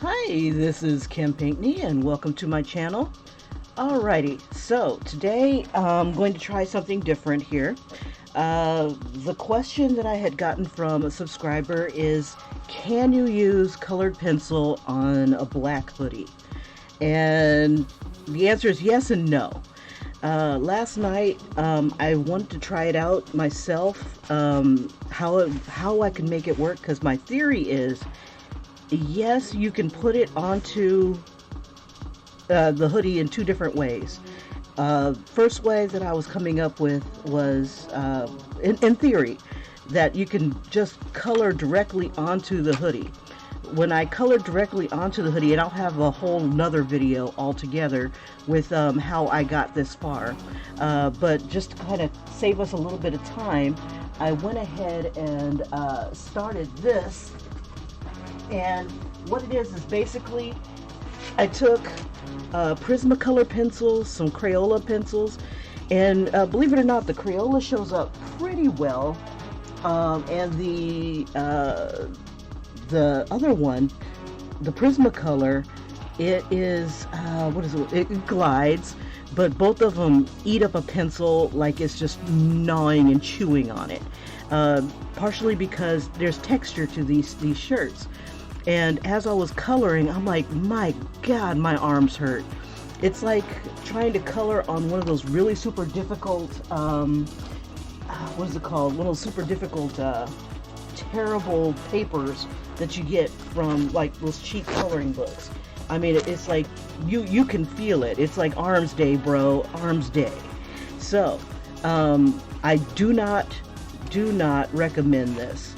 Hi, this is Kim Pinkney and welcome to my channel. Alrighty, so today I'm going to try something different here. The question that I had gotten from a subscriber is, can you use colored pencil on a black hoodie? And the answer is yes and no. Last night, I wanted to try it out myself, how I can make it work, because my theory is, yes, you can put it onto the hoodie in two different ways. First way that I was coming up with was, in theory, that you can just color directly onto the hoodie. When I color directly onto the hoodie, and I'll have a whole nother video altogether with how I got this far, but just to kind of save us a little bit of time, I went ahead and started this. And what it is basically, I took Prismacolor pencils, some Crayola pencils, and believe it or not, the Crayola shows up pretty well, and the other one, the Prismacolor, it is what is it? It glides, but both of them eat up a pencil like it's just gnawing and chewing on it. Partially because there's texture to these shirts. And as I was coloring, I'm like, my God, my arms hurt. It's like trying to color on one of those really super difficult, what is it called? One of those super difficult, terrible papers that you get from like those cheap coloring books. I mean, it's like, you can feel it. It's like arms day, bro, arms day. So, I do not recommend this.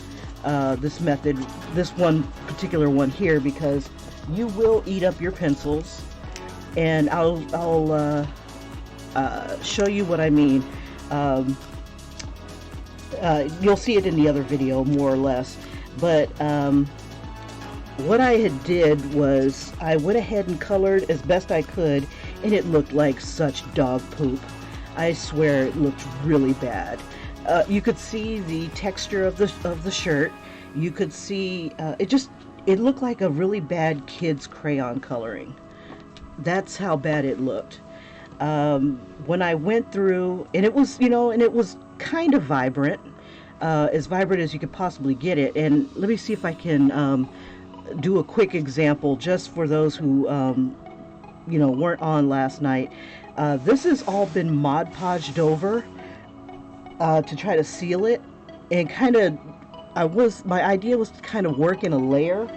This method, this one particular one here, because you will eat up your pencils, and I'll show you what I mean. You'll see it in the other video more or less, but what I had did was I went ahead and colored as best I could, and it looked like such dog poop. I swear it looked really bad. You could see the texture of the shirt. You could see it looked like a really bad kid's crayon coloring. That's how bad it looked. When I went through, and it was, and it was kind of vibrant, as vibrant as you could possibly get it. And let me see if I can do a quick example just for those who weren't on last night. This has all been Mod Podged over to try to seal it, and kind of my idea was to kind of work in a layer,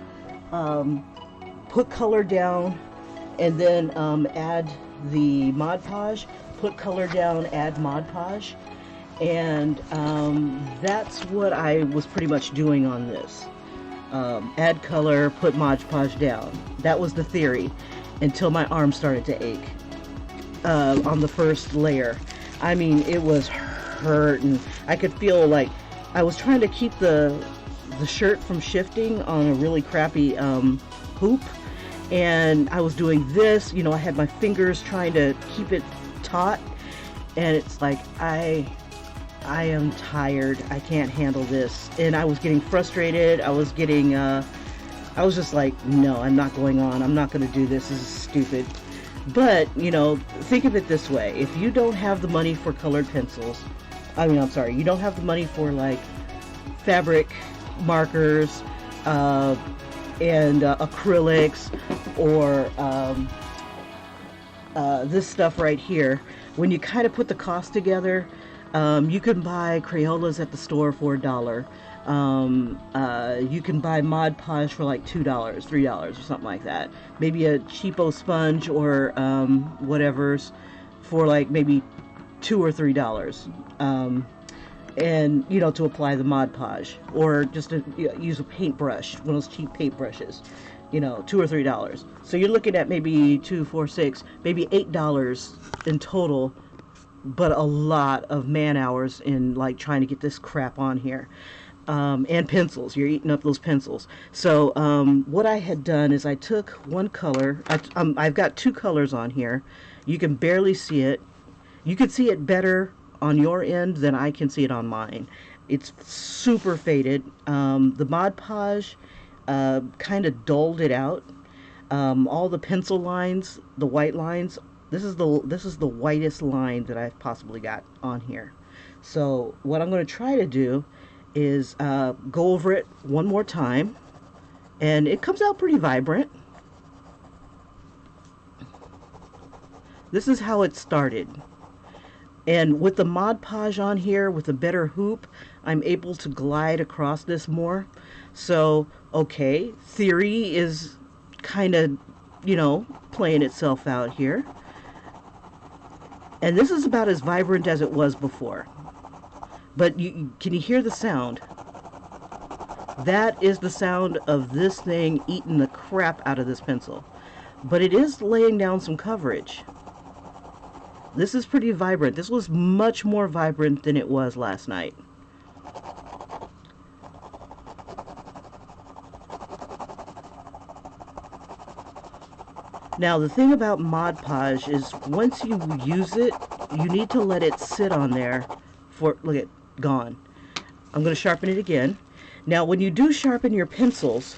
put color down, and then add the Mod Podge, put color down, add Mod Podge, and that's what I was pretty much doing on this. Add color, put Mod Podge down. That was the theory, until my arm started to ache on the first layer. I mean, it was hurt, and I could feel like I was trying to keep the shirt from shifting on a really crappy hoop, and I was doing this, I had my fingers trying to keep it taut, and it's like, I am tired, I can't handle this, and I was getting frustrated. I was just like, no, I'm not going on, I'm not going to do this, this is stupid. But, think of it this way. If you don't have the money for colored pencils, you don't have the money for like fabric markers and acrylics, or this stuff right here, when you kind of put the cost together, you can buy Crayolas at the store for $1. You can buy Mod Podge for like $2, $3 or something like that. Maybe a cheapo sponge or whatever's for like maybe $2 or $3. And to apply the Mod Podge, or just to use a paintbrush, one of those cheap paintbrushes, $2 or $3. So you're looking at maybe $2, $4, $6, maybe $8 in total, but a lot of man hours in like trying to get this crap on here. And pencils, you're eating up those pencils. So what I had done is I took one color. I've got two colors on here. You can barely see it. You can see it better on your end than I can see it on mine. It's super faded. The Mod Podge kind of dulled it out. All the pencil lines, the white lines, this is the whitest line that I've possibly got on here. So what I'm going to try to do is go over it one more time, and it comes out pretty vibrant. This is how it started. And with the Mod Podge on here, with a better hoop, I'm able to glide across this more. So, okay, theory is kind of, playing itself out here. And this is about as vibrant as it was before. But can you hear the sound? That is the sound of this thing eating the crap out of this pencil. But it is laying down some coverage. This is pretty vibrant. This was much more vibrant than it was last night. Now, the thing about Mod Podge is once you use it, you need to let it sit on there for, look at, gone. I'm going to sharpen it again. Now, when you do sharpen your pencils,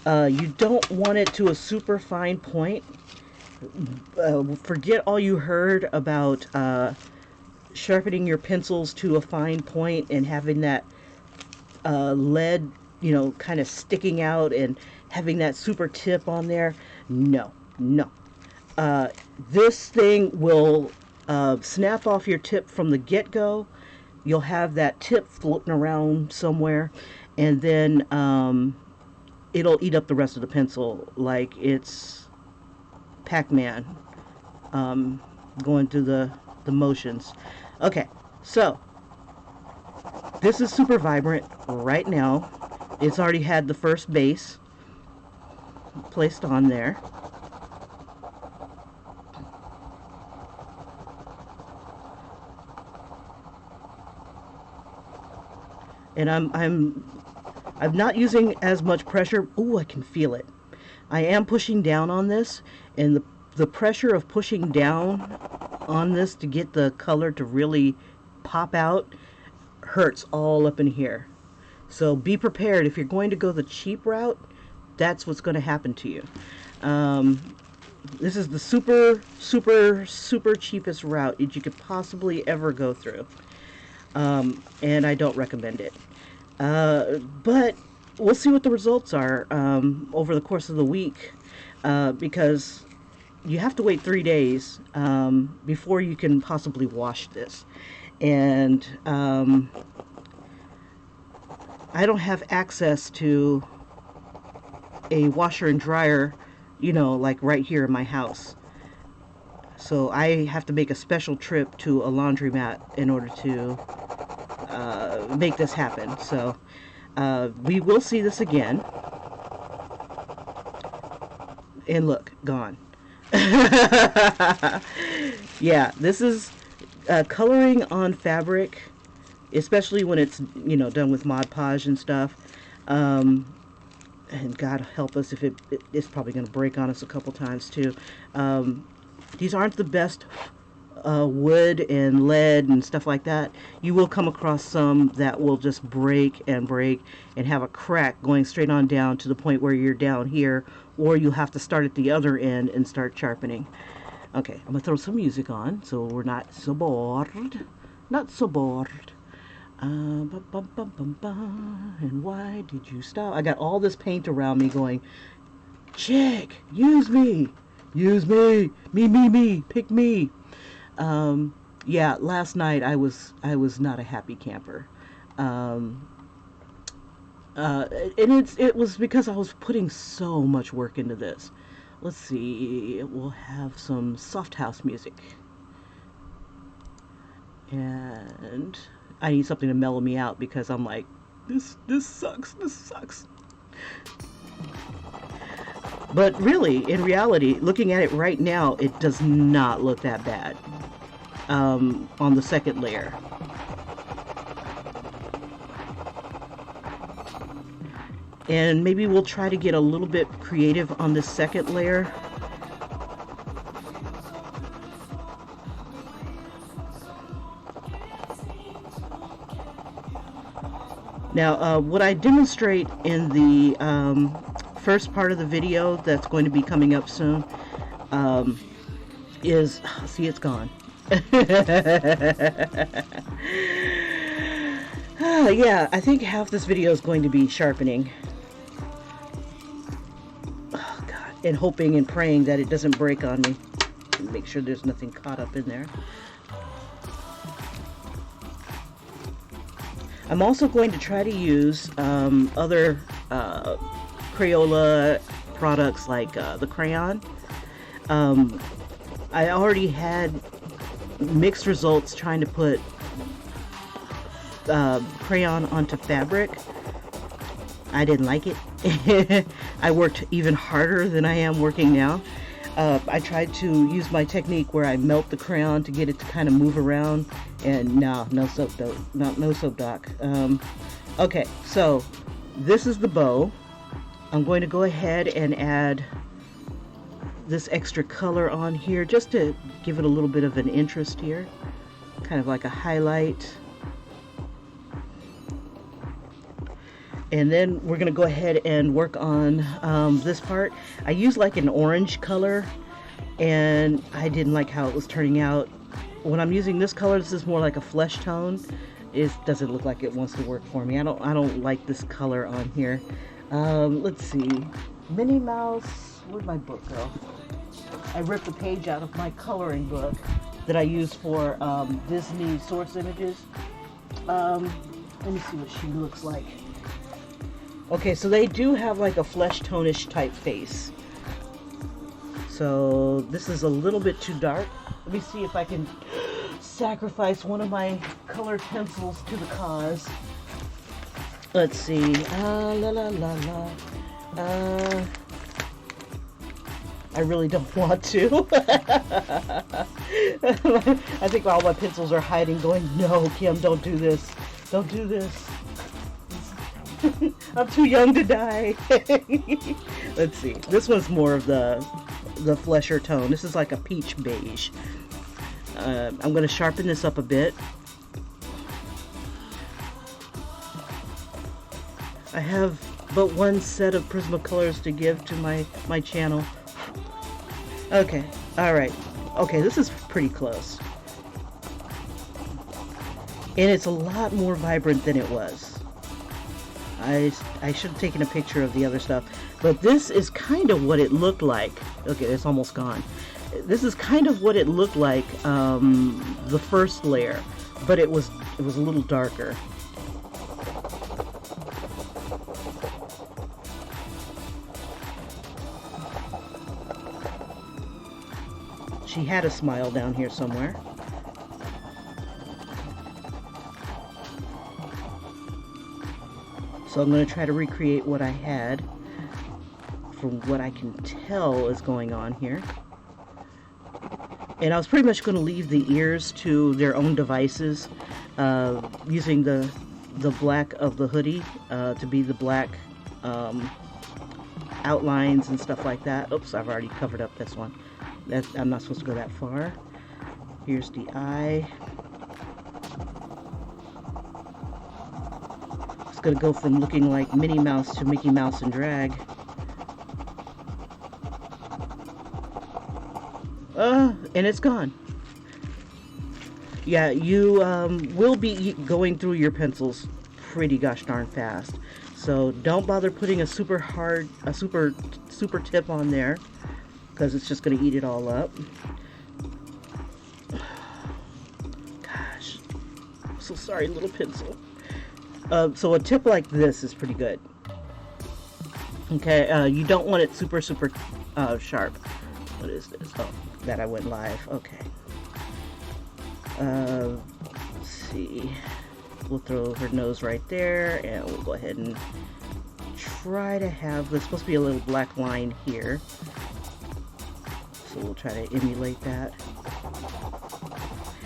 you don't want it to a super fine point. Forget all you heard about sharpening your pencils to a fine point and having that lead, kind of sticking out and having that super tip on there. No. This thing will snap off your tip from the get-go. You'll have that tip floating around somewhere, and then it'll eat up the rest of the pencil like it's Pac-Man going through the motions. Okay, so this is super vibrant right now. It's already had the first base placed on there. And I'm not using as much pressure. Ooh, I can feel it. I am pushing down on this, and the pressure of pushing down on this to get the color to really pop out hurts all up in here. So be prepared. If you're going to go the cheap route, that's what's going to happen to you. This is the super cheapest route that you could possibly ever go through. And I don't recommend it. But we'll see what the results are over the course of the week, because you have to wait 3 days before you can possibly wash this. And I don't have access to a washer and dryer, like right here in my house. So I have to make a special trip to a laundromat in order to make this happen. So we will see this again. And look, gone. Yeah, this is coloring on fabric, especially when it's, done with Mod Podge and stuff. And God help us if it's probably going to break on us a couple times too. These aren't the best wood and lead and stuff like that. You will come across some that will just break and have a crack going straight on down to the point where you're down here, or you'll have to start at the other end and start sharpening. Okay, I'm going to throw some music on so we're not so bored. Not so bored. And why did you stop? I got all this paint around me going, chick, use me, me, pick me. Yeah, last night I was not a happy camper. And it was because I was putting so much work into this. Let's see, we'll have some soft house music. And I need something to mellow me out because I'm like, this sucks. But really, in reality, looking at it right now, it does not look that bad on the second layer. And maybe we'll try to get a little bit creative on this second layer. Now, what I demonstrate in the first part of the video that's going to be coming up soon is, see, it's gone. Yeah, I think half this video is going to be sharpening. Oh God, and hoping and praying that it doesn't break on me. Make sure there's nothing caught up in there. I'm also going to try to use other Crayola products like the crayon. I already had mixed results trying to put crayon onto fabric. I didn't like it. I worked even harder than I am working now. I tried to use my technique where I melt the crayon to get it to kind of move around, and no soap doc. Okay, so this is the bow. I'm going to go ahead and add this extra color on here just to give it a little bit of an interest here, kind of like a highlight. And then we're gonna go ahead and work on this part. I used like an orange color and I didn't like how it was turning out. When I'm using this color, this is more like a flesh tone. It doesn't look like it wants to work for me. I don't like this color on here. Let's see, Minnie Mouse, where'd my book go? I ripped the page out of my coloring book that I use for Disney source images. Let me see what she looks like. Okay, so they do have like a flesh tone-ish type face. So this is a little bit too dark. Let me see if I can sacrifice one of my colored pencils to the cause. Let's see. I really don't want to. I think all my pencils are hiding, going, no, Kim, don't do this. Don't do this. I'm too young to die. Let's see. This one's more of the flesher tone. This is like a peach beige. I'm going to sharpen this up a bit. I have but one set of Prismacolors to give to my channel. Okay, alright. Okay, this is pretty close. And it's a lot more vibrant than it was. I should have taken a picture of the other stuff, but this is kind of what it looked like. Okay, it's almost gone. This is kind of what it looked like the first layer, but it was a little darker. She had a smile down here somewhere. So I'm going to try to recreate what I had from what I can tell is going on here. And I was pretty much going to leave the ears to their own devices, using the black of the hoodie to be the black outlines and stuff like that. Oops, I've already covered up this one. I'm not supposed to go that far. Here's the eye. It's going to go from looking like Minnie Mouse to Mickey Mouse and drag. And it's gone. Yeah, you will be going through your pencils pretty gosh darn fast. So don't bother putting a super tip on there, because it's just going to eat it all up. Gosh, I'm so sorry, little pencil. So a tip like this is pretty good. Okay, you don't want it super sharp. What is this? Oh, that I went live. Okay. Let's see. We'll throw her nose right there, and we'll go ahead and try to have, there's supposed to be a little black line here. So we'll try to emulate that.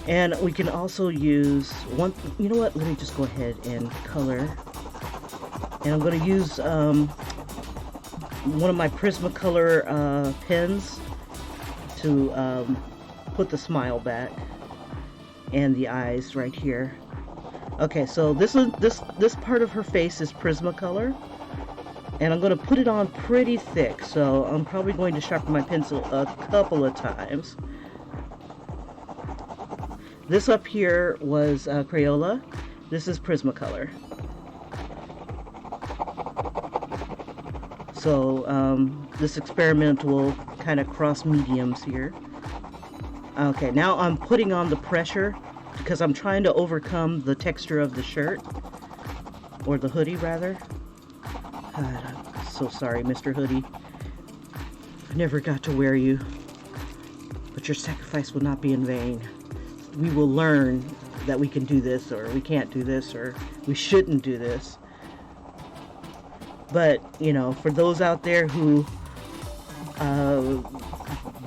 And we can also use one, you know what, let me just go ahead and color. And I'm going to use one of my Prismacolor pens to put the smile back and the eyes right here. Okay, so this part of her face is Prismacolor, And I'm going to put it on pretty thick, so I'm probably going to sharpen my pencil a couple of times. This up here was Crayola. This is Prismacolor. So this experiment will kind of cross mediums here. Okay, now I'm putting on the pressure because I'm trying to overcome the texture of the shirt, or the hoodie rather. God, I'm so sorry, Mr. Hoodie. I never got to wear you, but your sacrifice will not be in vain. We will learn that we can do this, or we can't do this, or we shouldn't do this. But, you know, for those out there who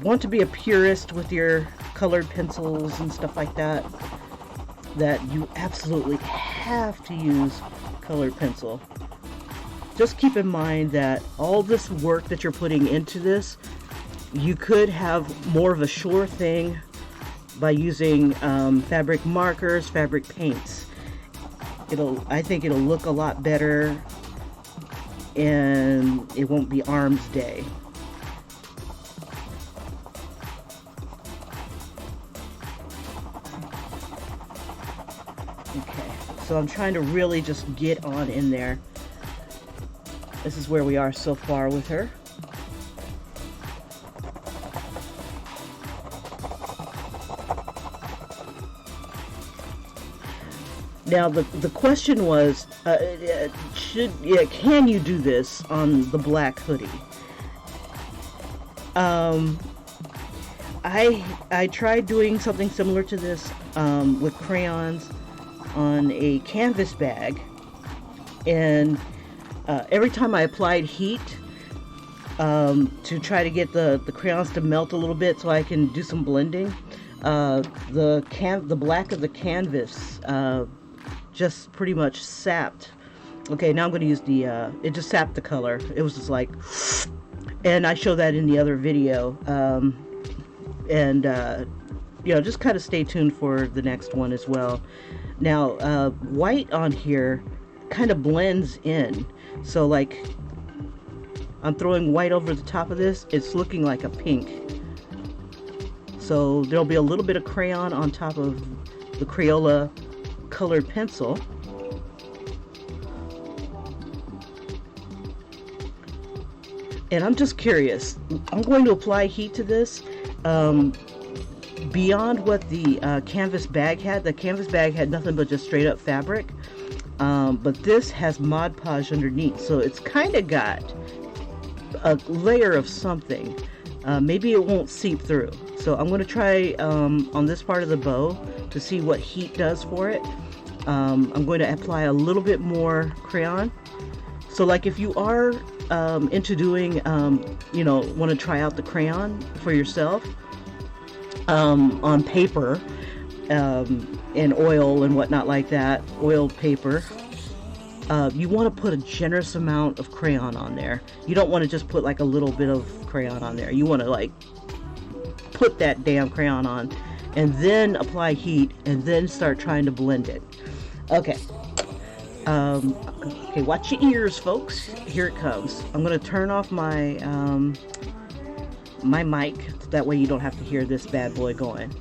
want to be a purist with your colored pencils and stuff like that, that you absolutely have to use colored pencil. Just keep in mind that all this work that you're putting into this, you could have more of a sure thing by using fabric markers, fabric paints. I think it'll look a lot better, and it won't be arms day. Okay, so I'm trying to really just get on in there. This is where we are so far with her. Now the question was, can you do this on the black hoodie? I tried doing something similar to this with crayons on a canvas bag, and every time I applied heat to try to get the crayons to melt a little bit so I can do some blending, the black of the canvas just pretty much sapped. Okay, now I'm going to use it just sapped the color. It was just like, and I show that in the other video. You know, just kind of stay tuned for the next one as well. Now, white on here kind of blends in. So like, I'm throwing white over the top of this. It's looking like a pink. So there'll be a little bit of crayon on top of the Crayola colored pencil. And I'm just curious. I'm going to apply heat to this beyond what the canvas bag had. The canvas bag had nothing but just straight up fabric. But this has Mod Podge underneath, so it's kind of got a layer of something. Maybe it won't seep through. So I'm going to try on this part of the bow to see what heat does for it. I'm going to apply a little bit more crayon. So like if you are into doing, you know, want to try out the crayon for yourself on paper, in oil and whatnot like that, oiled paper, you want to put a generous amount of crayon on there. You don't want to just put like a little bit of crayon on there. You want to like put that damn crayon on and then apply heat and then start trying to blend it. Okay. Okay, watch your ears, folks. Here it comes. I'm going to turn off my my mic. That way you don't have to hear this bad boy going.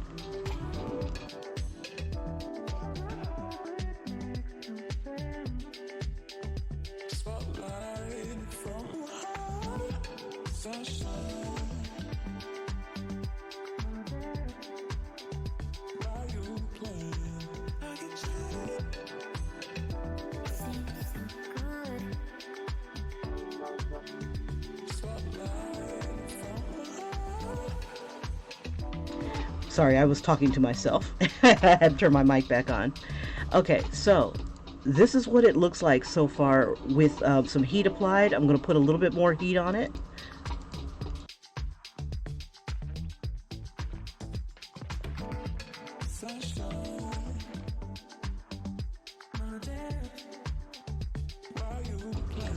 Sorry, I was talking to myself. I had to turn my mic back on. Okay, so this is what it looks like so far with some heat applied. I'm going to put a little bit more heat on it.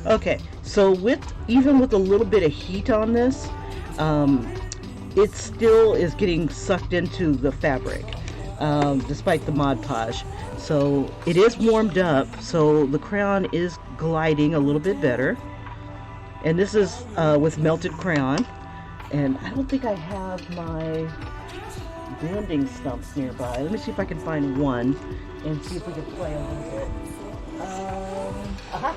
Okay, so even with a little bit of heat on this, it still is getting sucked into the fabric, despite the Mod Podge. So it is warmed up, so the crayon is gliding a little bit better. And this is with melted crayon. And I don't think I have my blending stumps nearby. Let me see if I can find one and see if we can play a little bit. Aha!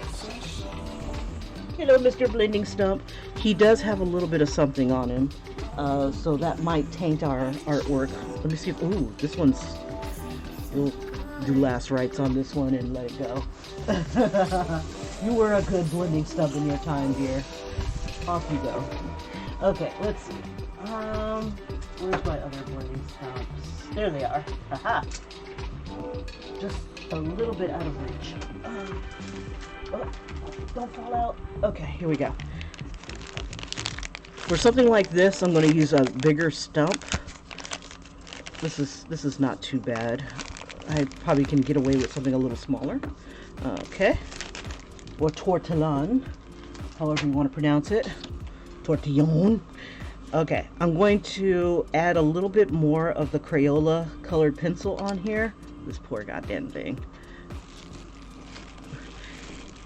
Hello, Mr. Blending Stump. He does have a little bit of something on him, so that might taint our artwork. Let me see if, ooh, this one's, we'll do last rites on this one and let it go. You were a good blending stump in your time, dear. Off you go. Okay, let's see. Where's my other blending stumps? There they are. Aha! Just a little bit out of reach. Oh, don't fall out. Okay, here we go. For something like this, I'm going to use a bigger stump. This is not too bad. I probably can get away with something a little smaller. Okay. Or tortillon, however you want to pronounce it. Tortillon. Okay, I'm going to add a little bit more of the Crayola colored pencil on here. This poor goddamn thing.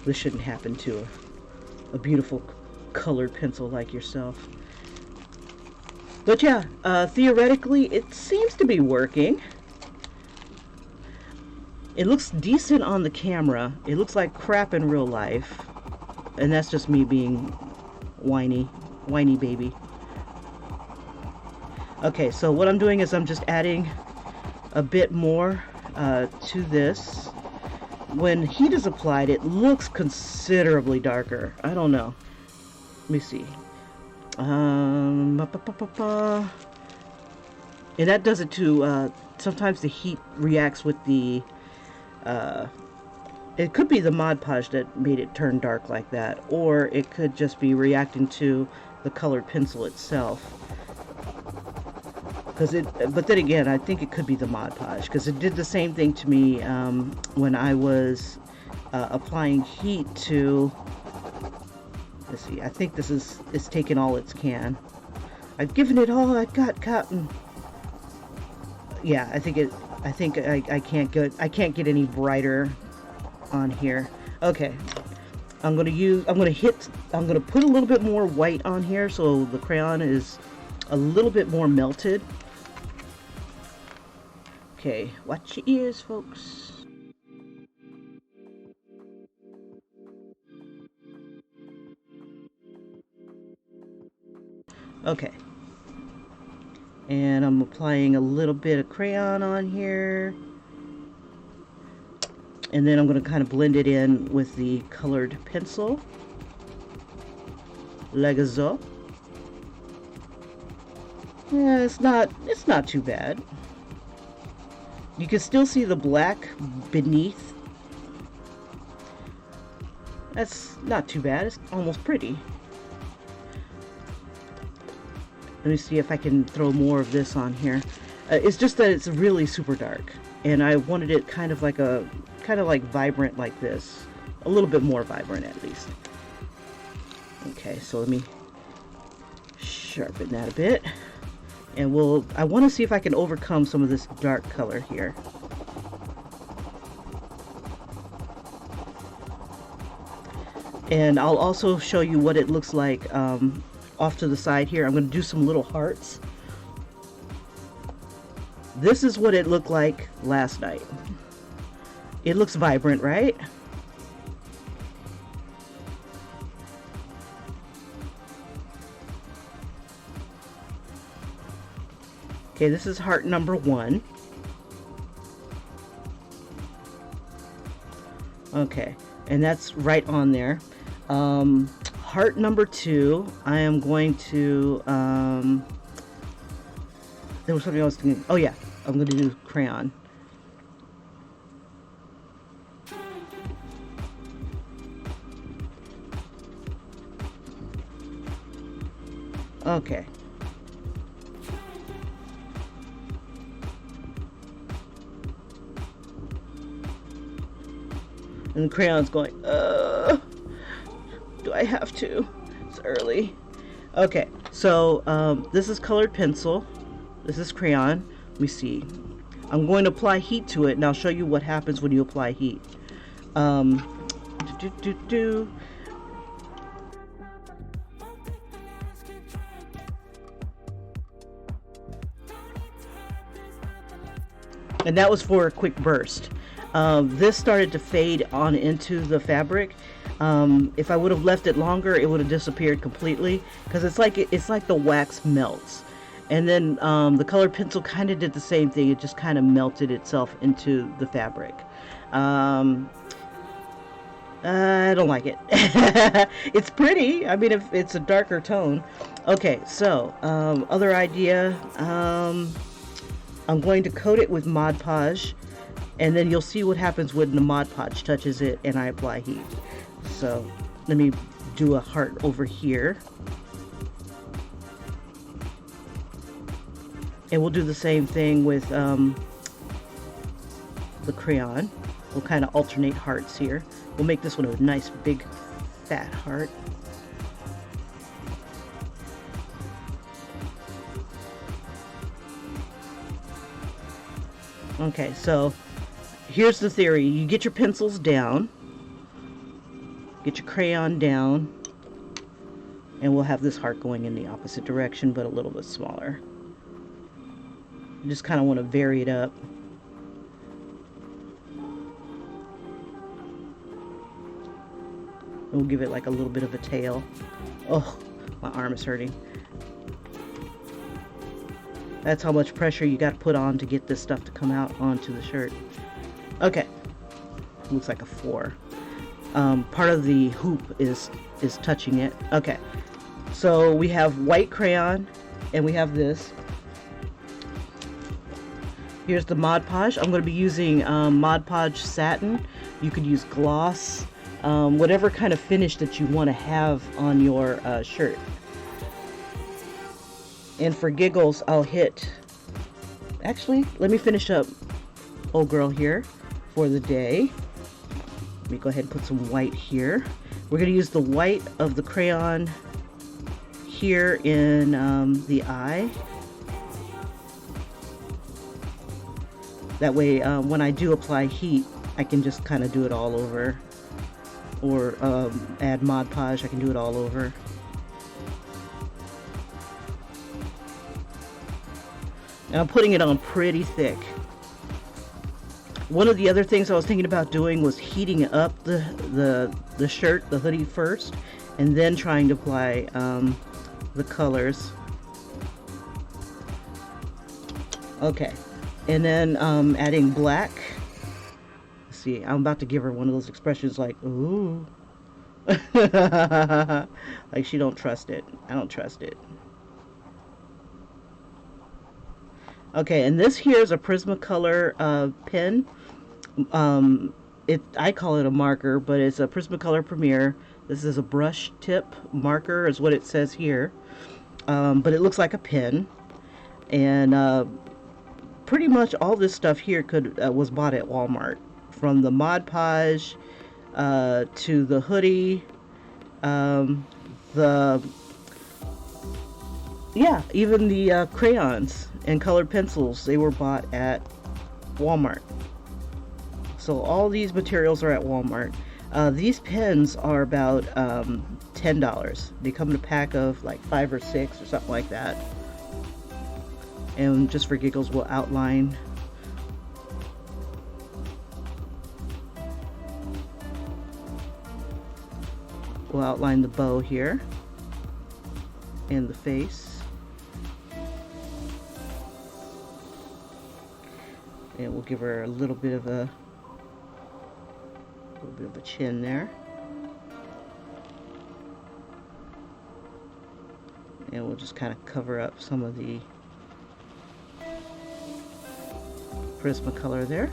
This shouldn't happen to a beautiful colored pencil like yourself. But yeah, theoretically, it seems to be working. It looks decent on the camera. It looks like crap in real life. And that's just me being whiny baby. Okay, so what I'm doing is I'm just adding a bit more to this. When heat is applied, it looks considerably darker. I don't know. Let me see. And that does it too. Sometimes the heat reacts with the it could be the Mod Podge that made it turn dark like that, or it could just be reacting to the colored pencil itself. But then again, I think it could be the Mod Podge, because it did the same thing to me when I was applying heat to. Let's see. I think this is taking all it can. I've given it all I've got, Cotton. Yeah, I think I can't get any brighter on here. Okay, I'm gonna put a little bit more white on here so the crayon is a little bit more melted. Okay, watch your ears, folks. Okay. And I'm applying a little bit of crayon on here. And then I'm going to kind of blend it in with the colored pencil. Like so. Yeah, it's not too bad. You can still see the black beneath. That's not too bad. It's almost pretty. Let me see if I can throw more of this on here. It's just that it's really super dark, and I wanted it kind of like vibrant like this, a little bit more vibrant at least. Okay, so let me sharpen that a bit, and I want to see if I can overcome some of this dark color here. And I'll also show you what it looks like off to the side here. I'm going to do some little hearts. This is what it looked like last night. It looks vibrant, right? Okay, this is heart number 1. Okay, and that's right on there. Heart number 2, I am going to, there was something I was thinking, oh yeah, I'm going to do crayon. Okay. And the crayon's going, do I have to? It's early. Okay, so this is colored pencil. This is crayon. Let me see. I'm going to apply heat to it, and I'll show you what happens when you apply heat. and that was for a quick burst. This started to fade on into the fabric. If I would have left it longer, it would have disappeared completely, because it's like the wax melts. And then the colored pencil kind of did the same thing. It just kind of melted itself into the fabric. I don't like it. It's pretty. I mean, if it's a darker tone. Okay, so other idea. I'm going to coat it with Mod Podge, and then you'll see what happens when the Mod Podge touches it and I apply heat. So let me do a heart over here. And we'll do the same thing with the crayon. We'll kind of alternate hearts here. We'll make this one a nice big fat heart. Okay, so here's the theory. You get your pencils down, get your crayon down, and we'll have this heart going in the opposite direction, but a little bit smaller. You just kind of want to vary it up. And we'll give it like a little bit of a tail. Oh, my arm is hurting. That's how much pressure you got to put on to get this stuff to come out onto the shirt. Okay, looks like a 4. Part of the hoop is touching it. Okay, so we have white crayon, and we have this. Here's the Mod Podge. I'm going to be using Mod Podge satin. You could use gloss, whatever kind of finish that you want to have on your shirt. And for giggles, I'll hit, actually, let me finish up old girl here for the day. Let me go ahead and put some white here. We're going to use the white of the crayon here in the eye. That way, when I do apply heat, I can just kind of do it all over. Or add Mod Podge, I can do it all over. And I'm putting it on pretty thick. One of the other things I was thinking about doing was heating up the shirt, the hoodie first, and then trying to apply the colors. Okay, and then adding black. Let's see, I'm about to give her one of those expressions like, ooh. Like she don't trust it. I don't trust it. Okay, and this here is a Prismacolor pen. I call it a marker, but it's a Prismacolor Premier. This is a brush tip marker, is what it says here. But it looks like a pen, and pretty much all this stuff here was bought at Walmart, from the Mod Podge to the hoodie, even the crayons and colored pencils, they were bought at Walmart. So all these materials are at Walmart. These pens are about $10. They come in a pack of like 5 or 6 or something like that. And just for giggles, we'll outline. We'll outline the bow here and the face. And we'll give her a little bit of a chin there. And we'll just kind of cover up some of the Prismacolor there.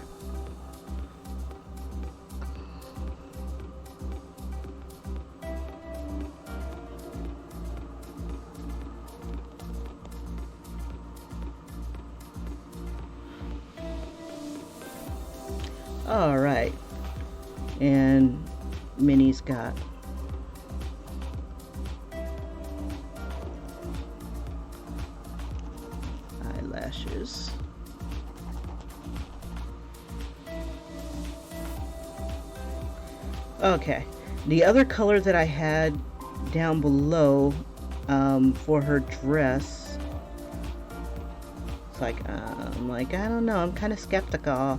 All right, and Minnie's got eyelashes. Okay, the other color that I had down below for her dress, like, I don't know, I'm kind of skeptical.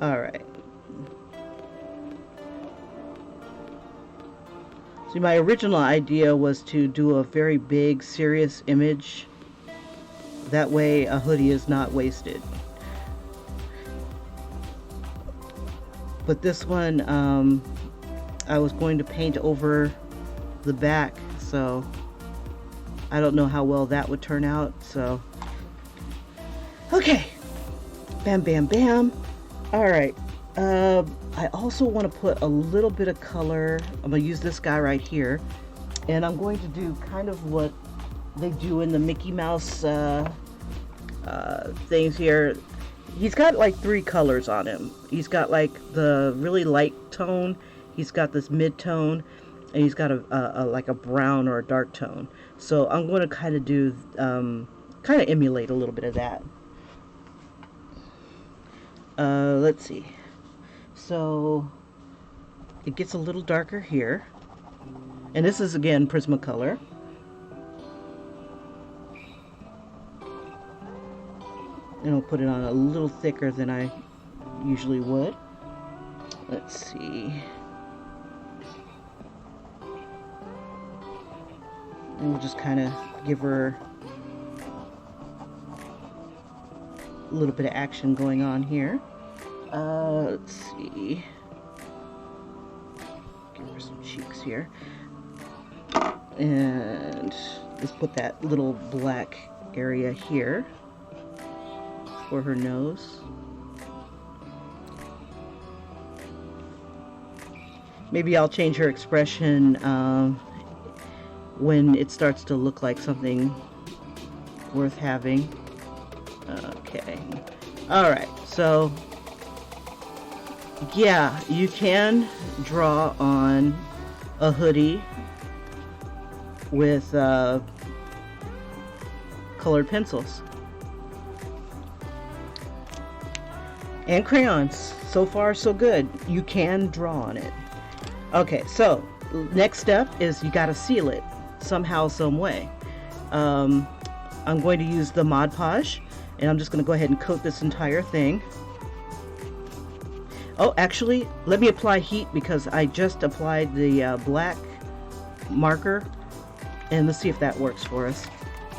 All right. See, my original idea was to do a very big, serious image. That way a hoodie is not wasted. But this one, I was going to paint over the back, so I don't know how well that would turn out, so. Okay. Bam, bam, bam. All right. I also want to put a little bit of color. I'm going to use this guy right here. And I'm going to do kind of what they do in the Mickey Mouse things here. He's got like 3 colors on him. He's got like the really light tone. He's got this mid-tone. And he's got a like a brown or a dark tone. So I'm going to kind of do, kind of emulate a little bit of that. Let's see. So it gets a little darker here, and this is again Prismacolor. And I'll put it on a little thicker than I usually would. Let's see. And we'll just kind of give her a little bit of action going on here. Let's see. Give her some cheeks here. And let's put that little black area here for her nose. Maybe I'll change her expression when it starts to look like something worth having. Okay. Alright, so yeah, you can draw on a hoodie with colored pencils and crayons. So far so good. You can draw on it. Okay, so next step is you got to seal it somehow, some way. I'm going to use the Mod Podge, and I'm just going to go ahead and coat this entire thing. Oh, actually, let me apply heat because I just applied the black marker, and let's see if that works for us.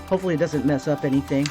Hopefully it doesn't mess up anything.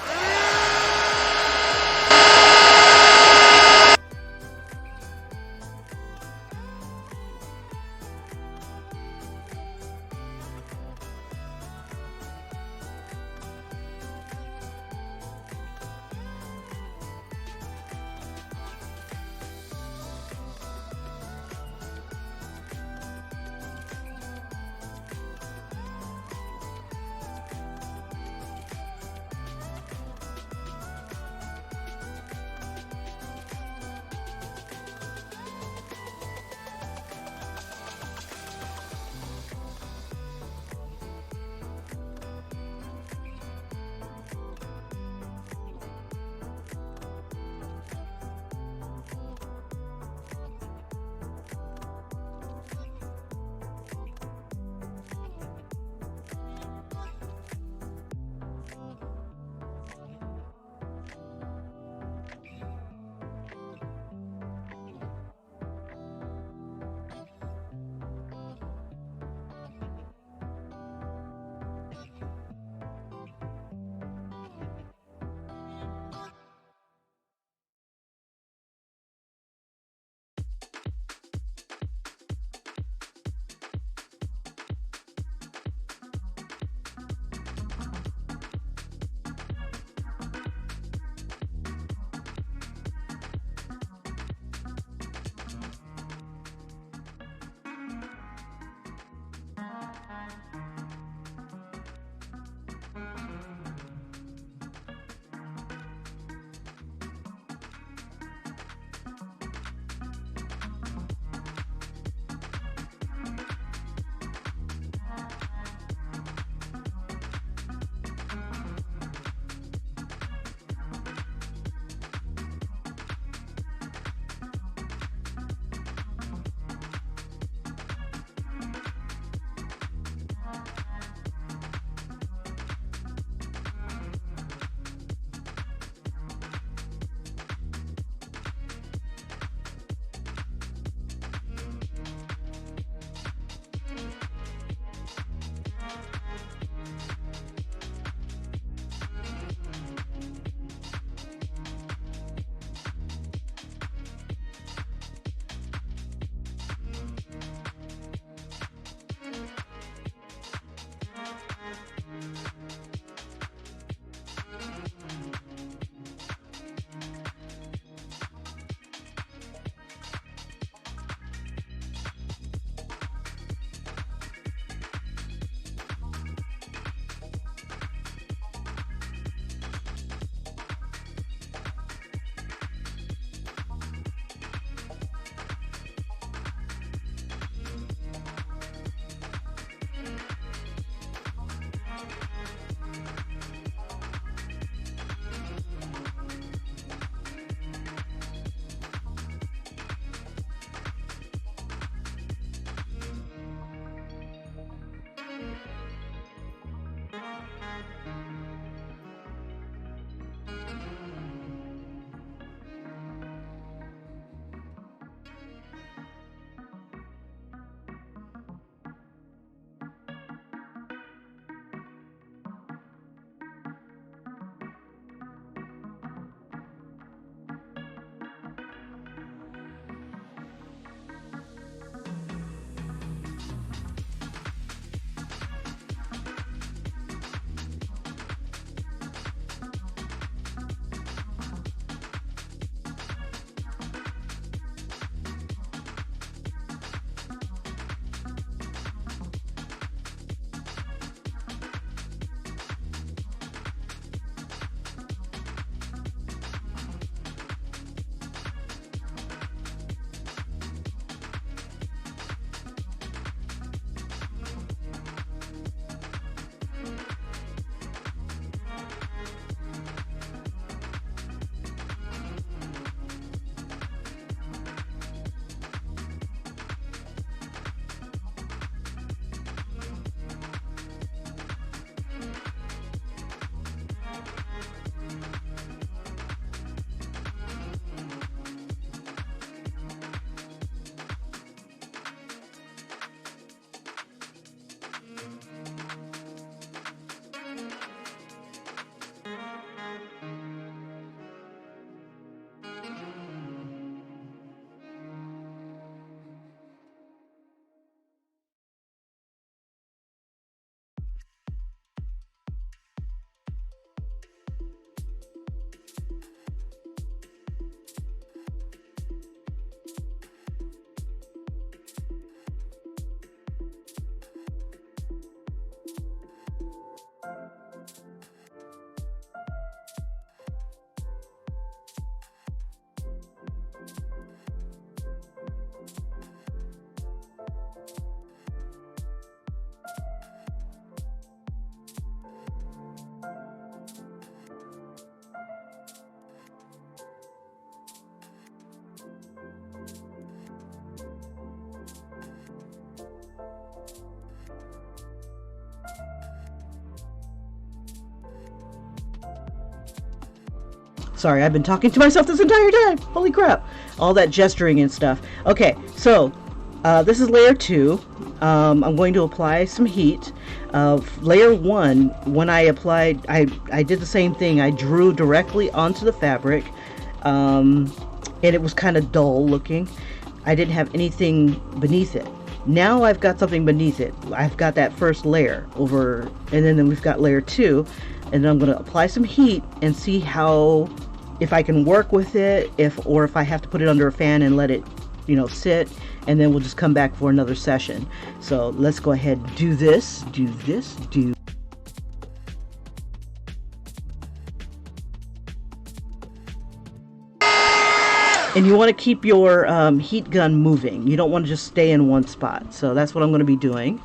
Sorry, I've been talking to myself this entire time. Holy crap. All that gesturing and stuff. Okay, so this is layer 2. I'm going to apply some heat. Layer 1, when I applied, I did the same thing. I drew directly onto the fabric, and it was kind of dull looking. I didn't have anything beneath it. Now I've got something beneath it. I've got that first layer over, and then we've got layer 2, and then I'm going to apply some heat and see how, if I can work with it, or if I have to put it under a fan and let it, you know, sit, and then we'll just come back for another session. So let's go ahead and do this. And you want to keep your heat gun moving. You don't want to just stay in one spot. So that's what I'm going to be doing.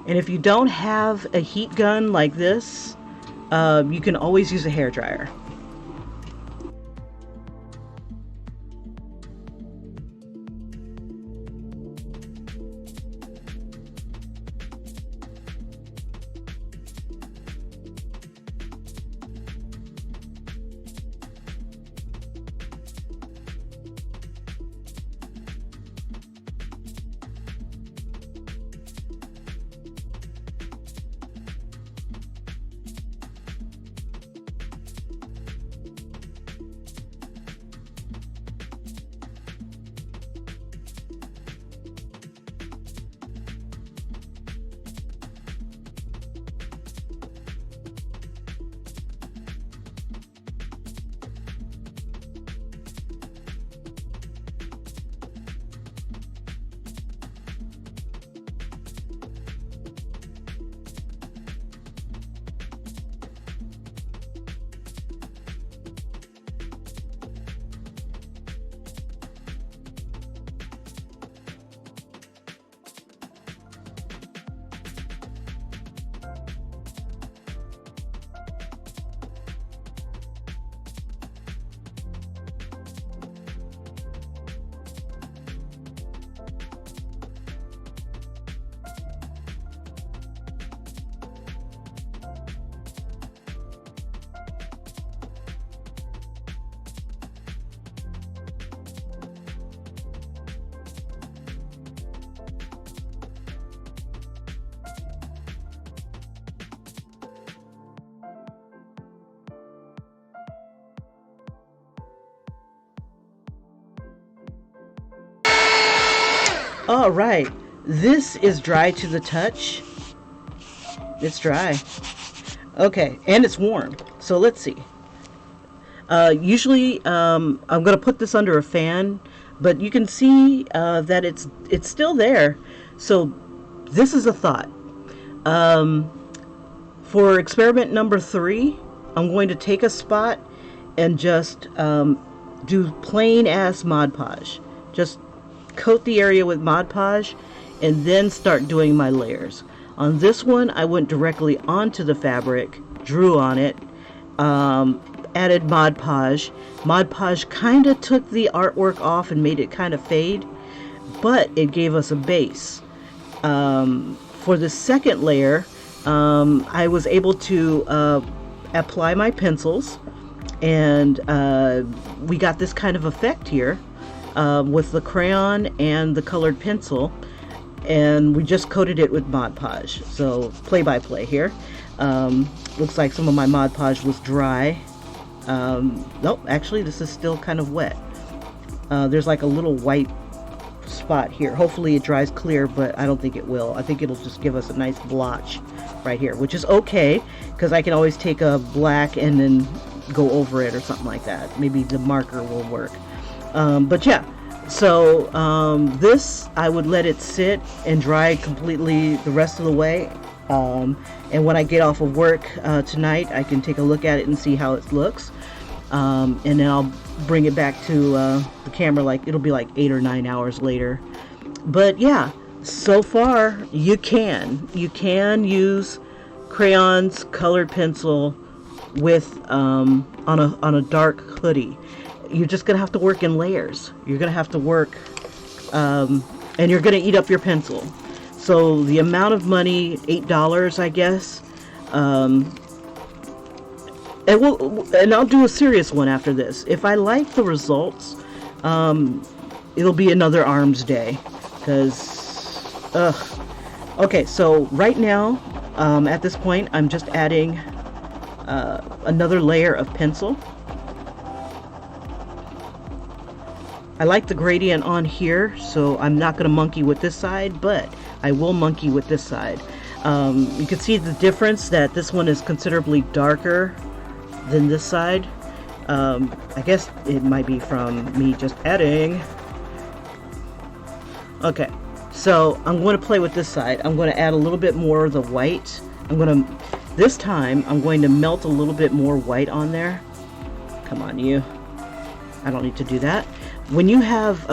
And if you don't have a heat gun like this, you can always use a hairdryer. All right, this is dry to the touch. It's dry. Okay, and it's warm. So let's see. Usually, I'm gonna put this under a fan, but you can see that it's still there. So this is a thought. For experiment number 3, I'm going to take a spot and just do plain ass Mod Podge. Just coat the area with Mod Podge and then start doing my layers. On this one, I went directly onto the fabric, drew on it, added Mod Podge. Mod Podge kind of took the artwork off and made it kind of fade, but it gave us a base. For the second layer, I was able to apply my pencils, and we got this kind of effect here. With the crayon and the colored pencil, and we just coated it with Mod Podge. So play by play here. Looks like some of my Mod Podge was dry. Nope, actually this is still kind of wet. There's like a little white spot here. Hopefully it dries clear, but I don't think it will. I think it'll just give us a nice blotch right here, which is okay, because I can always take a black and then go over it or something like that. Maybe the marker will work. But yeah, so this, I would let it sit and dry completely the rest of the way. And when I get off of work tonight, I can take a look at it and see how it looks. And then I'll bring it back to the camera, like it'll be like 8 or 9 hours later. But yeah, so far you can use crayons, colored pencil with on a dark hoodie. you're just going to have to work in layers. You're going to have to work, and you're going to eat up your pencil. So the amount of money, $8, I guess, and I'll do a serious one after this. If I like the results, it'll be another arms day, because, okay, so right now, at this point, I'm just adding another layer of pencil. I like the gradient on here, so I'm not going to monkey with this side, but I will monkey with this side. You can see the difference that this one is considerably darker than this side. I guess it might be from me just adding. Okay, so I'm going to play with this side. I'm going to add a little bit more of the white. This time, I'm going to melt a little bit more white on there. Come on, you. I don't need to do that. When you have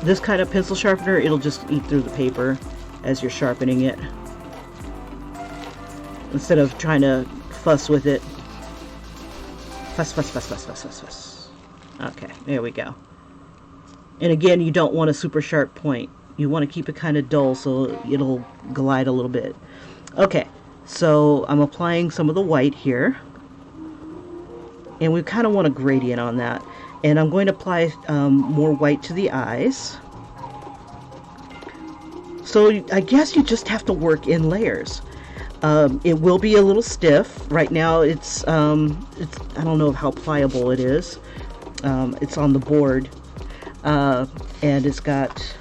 this kind of pencil sharpener, it'll just eat through the paper as you're sharpening it, instead of trying to fuss with it. Fuss, fuss, fuss, fuss, fuss, fuss, fuss. Okay, there we go. And again, you don't want a super sharp point. You want to keep it kind of dull so it'll glide a little bit. Okay, so I'm applying some of the white here. And we kind of want a gradient on that. And I'm going to apply more white to the eyes. So I guess you just have to work in layers. It will be a little stiff. Right now it's I don't know how pliable it is. It's on the board. And it's got,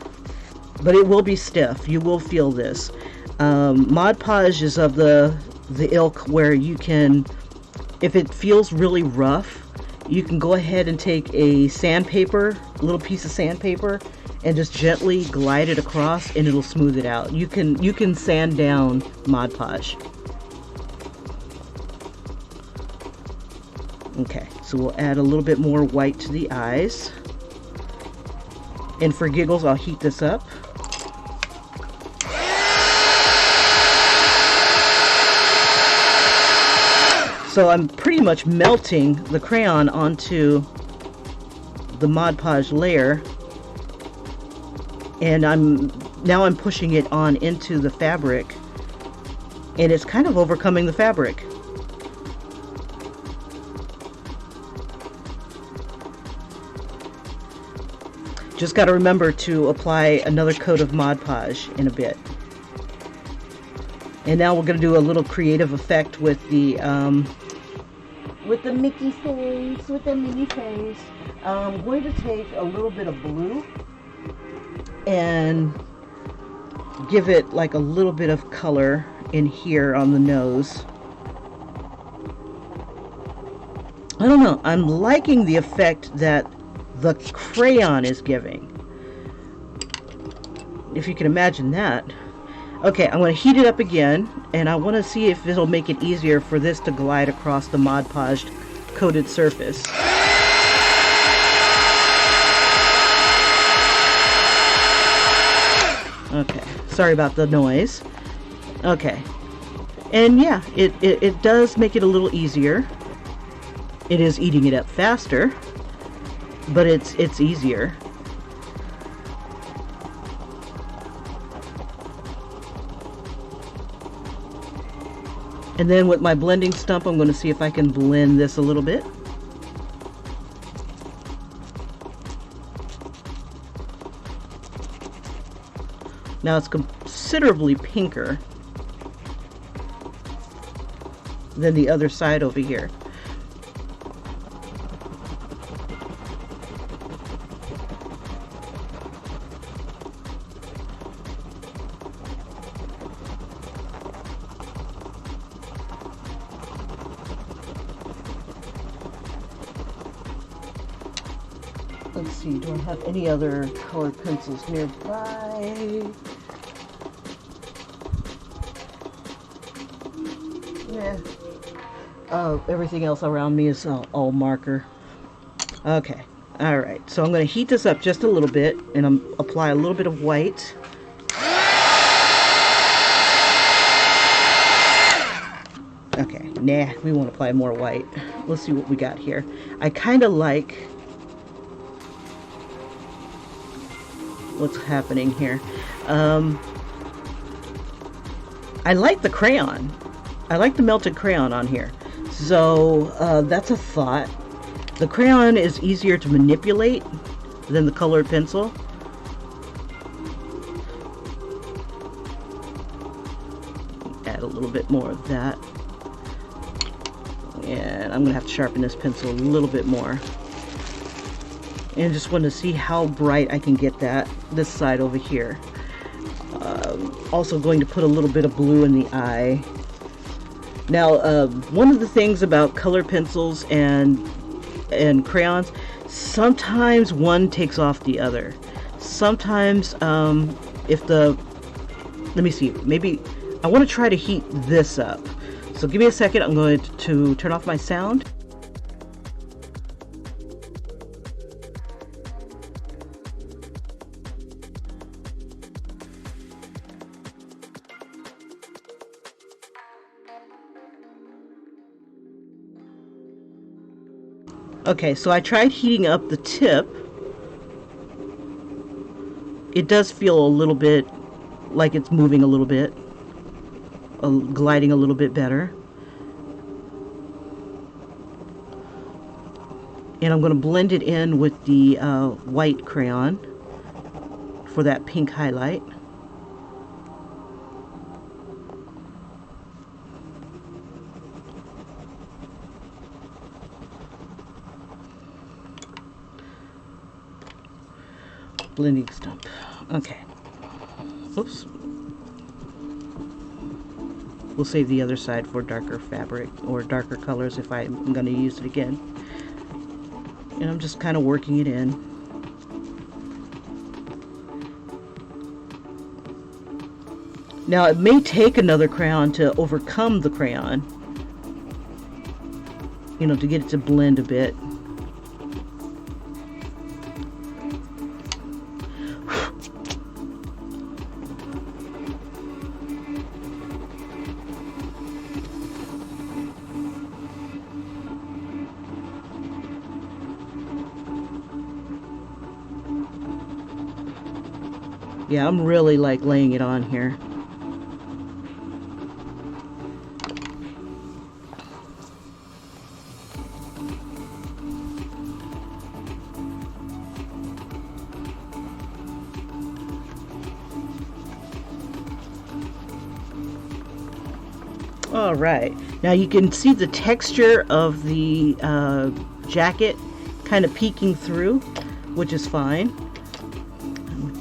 but it will be stiff. You will feel this. Mod Podge is of the ilk where you can, if it feels really rough, you can go ahead and take a sandpaper, a little piece of sandpaper, and just gently glide it across, and it'll smooth it out. You can sand down Mod Podge. Okay, so we'll add a little bit more white to the eyes. And for giggles, I'll heat this up. So I'm pretty much melting the crayon onto the Mod Podge layer, and now I'm pushing it on into the fabric, and it's kind of overcoming the fabric. Just got to remember to apply another coat of Mod Podge in a bit. And now we're going to do a little creative effect with the Mickey face, with the Minnie face. I'm going to take a little bit of blue and give it like a little bit of color in here on the nose. I don't know, I'm liking the effect that the crayon is giving, if you can imagine that. Okay, I'm going to heat it up again, and I want to see if it'll make it easier for this to glide across the Mod Podge coated surface. Okay, sorry about the noise. Okay, and yeah, it does make it a little easier. It is eating it up faster, but it's easier. And then with my blending stump, I'm going to see if I can blend this a little bit. Now it's considerably pinker than the other side over here. Let's see, do I have any other colored pencils nearby? Yeah. Oh, everything else around me is all marker. Okay, alright. So I'm going to heat this up just a little bit, and apply a little bit of white. Okay, nah, we won't apply more white. Let's see what we got here. I kind of like what's happening here. I like the crayon. I like the melted crayon on here. So that's a thought. The crayon is easier to manipulate than the colored pencil. Add a little bit more of that. And I'm going to have to sharpen this pencil a little bit more. And just want to see how bright I can get this side over here. Also going to put a little bit of blue in the eye. Now, one of the things about color pencils and crayons, sometimes one takes off the other. Sometimes, let me see, maybe I want to try to heat this up. So give me a second, I'm going to turn off my sound. Okay, so I tried heating up the tip. It does feel a little bit like it's moving a little bit, gliding a little bit better. And I'm going to blend it in with the white crayon for that pink highlight. Blending stump. Okay. Oops. We'll save the other side for darker fabric or darker colors if I'm going to use it again. And I'm just kind of working it in. Now it may take another crayon to overcome the crayon, you know, to get it to blend a bit. Yeah, I'm really like laying it on here. All right, now you can see the texture of the jacket kind of peeking through, which is fine.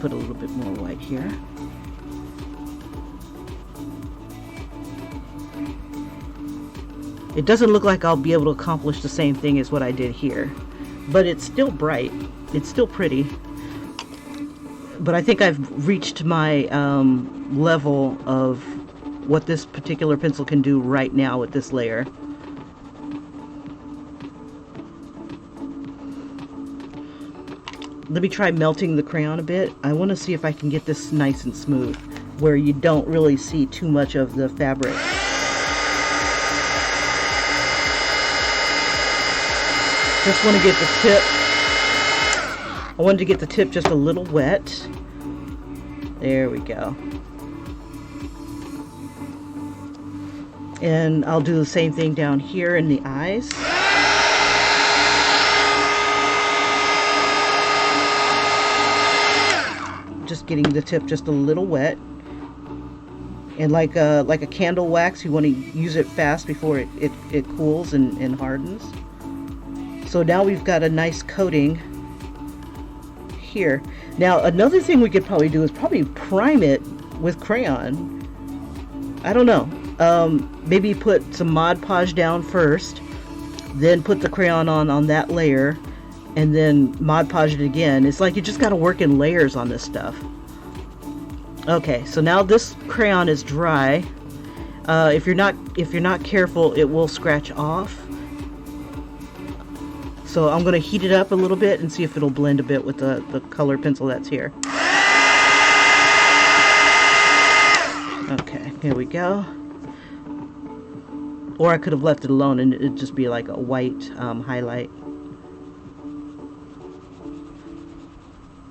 Put a little bit more white here. It doesn't look like I'll be able to accomplish the same thing as what I did here, but it's still bright. It's still pretty. But I think I've reached my level of what this particular pencil can do right now with this layer. Let me try melting the crayon a bit. I want to see if I can get this nice and smooth, where you don't really see too much of the fabric. Just want to get the tip. I wanted to get the tip just a little wet. There we go. And I'll do the same thing down here in the eyes. Just getting the tip just a little wet, and like a candle wax, you want to use it fast before it cools and hardens. So now we've got a nice coating here. Now another thing we could probably do is probably prime it with crayon. I don't know, maybe put some Mod Podge down first, then put the crayon on that layer, and then Mod Podge it again. It's like you just got to work in layers on this stuff. Okay, so now this crayon is dry. If you're not careful, it will scratch off. So I'm going to heat it up a little bit and see if it'll blend a bit with the colored pencil that's here. Okay, here we go. Or I could have left it alone and it'd just be like a white highlight.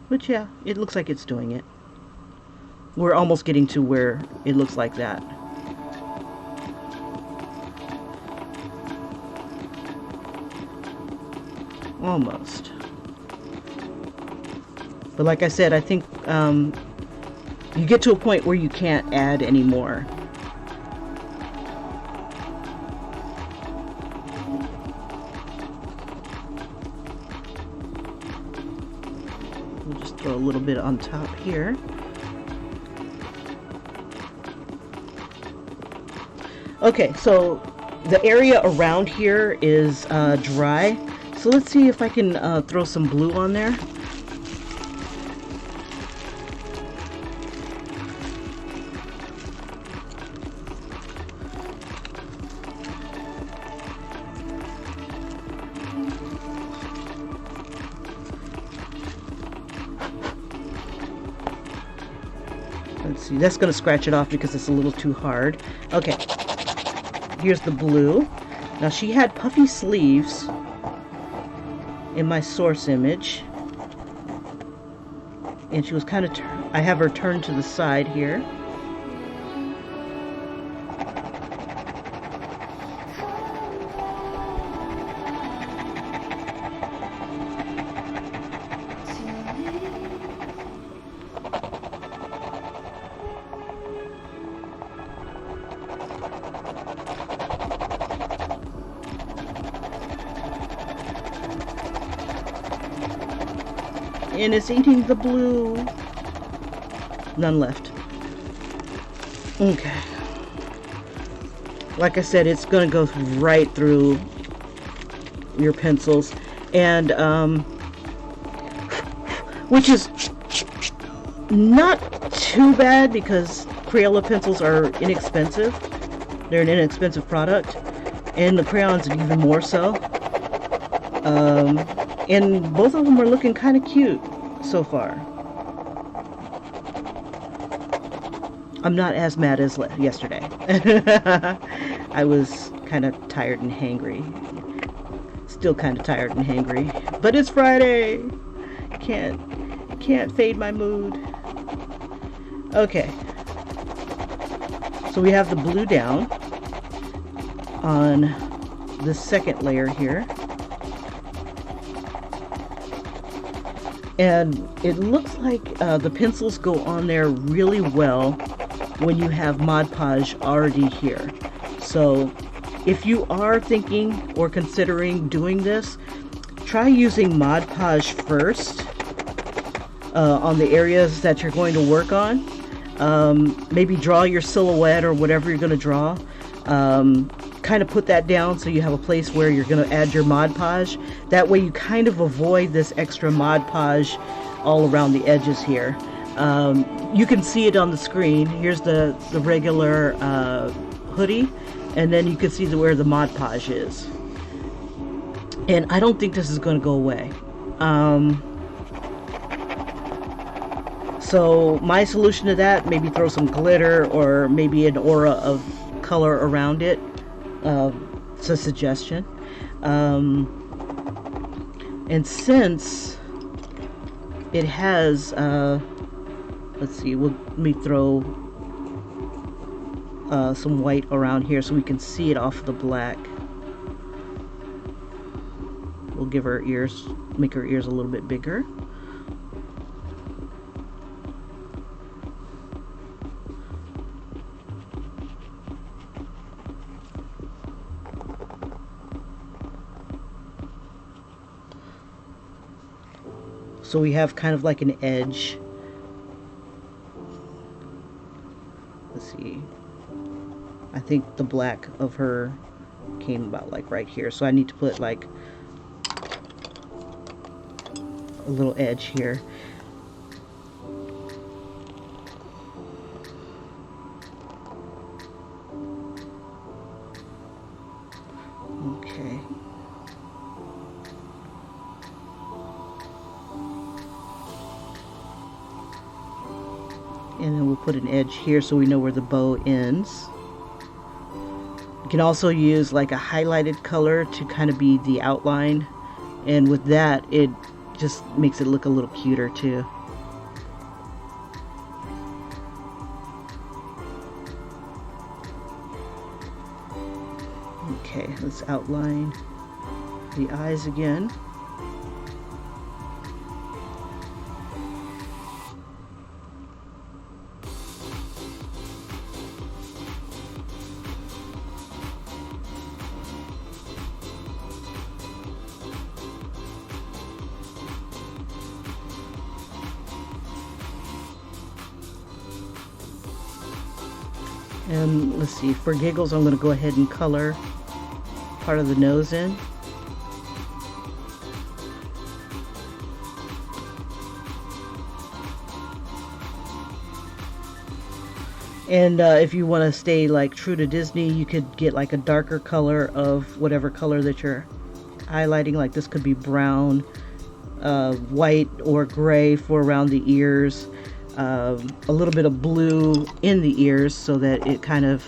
But yeah, it looks like it's doing it. We're almost getting to where it looks like that. Almost. But like I said, I think you get to a point where you can't add anymore. We'll just throw a little bit on top here. Okay, so the area around here is dry. So let's see if I can throw some blue on there. Let's see, that's going to scratch it off because it's a little too hard. Okay, here's the blue. Now she had puffy sleeves in my source image, and she was kind of, I have her turned to the side here. And it's eating the blue. None left. Okay. Like I said, it's going to go right through your pencils. And, which is not too bad because Crayola pencils are inexpensive. They're an inexpensive product. And the crayons even more so. And both of them are looking kind of cute so far. I'm not as mad as yesterday. I was kind of tired and hangry. Still kind of tired and hangry. But it's Friday. Can't fade my mood. Okay. So we have the blue down on the second layer here. And it looks like the pencils go on there really well when you have Mod Podge already here. So if you are thinking or considering doing this, try using Mod Podge first on the areas that you're going to work on. Maybe draw your silhouette or whatever you're going to draw. Kind of put that down so you have a place where you're going to add your Mod Podge. That way you kind of avoid this extra Mod Podge all around the edges here. You can see it on the screen. Here's the regular hoodie, and then you can see where the Mod Podge is. And I don't think this is going to go away. So my solution to that, maybe throw some glitter or maybe an aura of color around it. It's a suggestion. And since it has, let's see, let me throw some white around here so we can see it off the black. We'll give her ears, make her ears a little bit bigger. So we have kind of like an edge. Let's see. I think the black of her came about like right here. So I need to put like a little edge here. Okay. And then we'll put an edge here so we know where the bow ends. You can also use like a highlighted color to kind of be the outline, and with that it just makes it look a little cuter too. Okay, let's outline the eyes again. And let's see, for giggles, I'm going to go ahead and color part of the nose in. And if you want to stay like true to Disney, you could get like a darker color of whatever color that you're highlighting. Like this could be brown, white, or gray for around the ears. A little bit of blue in the ears so that it kind of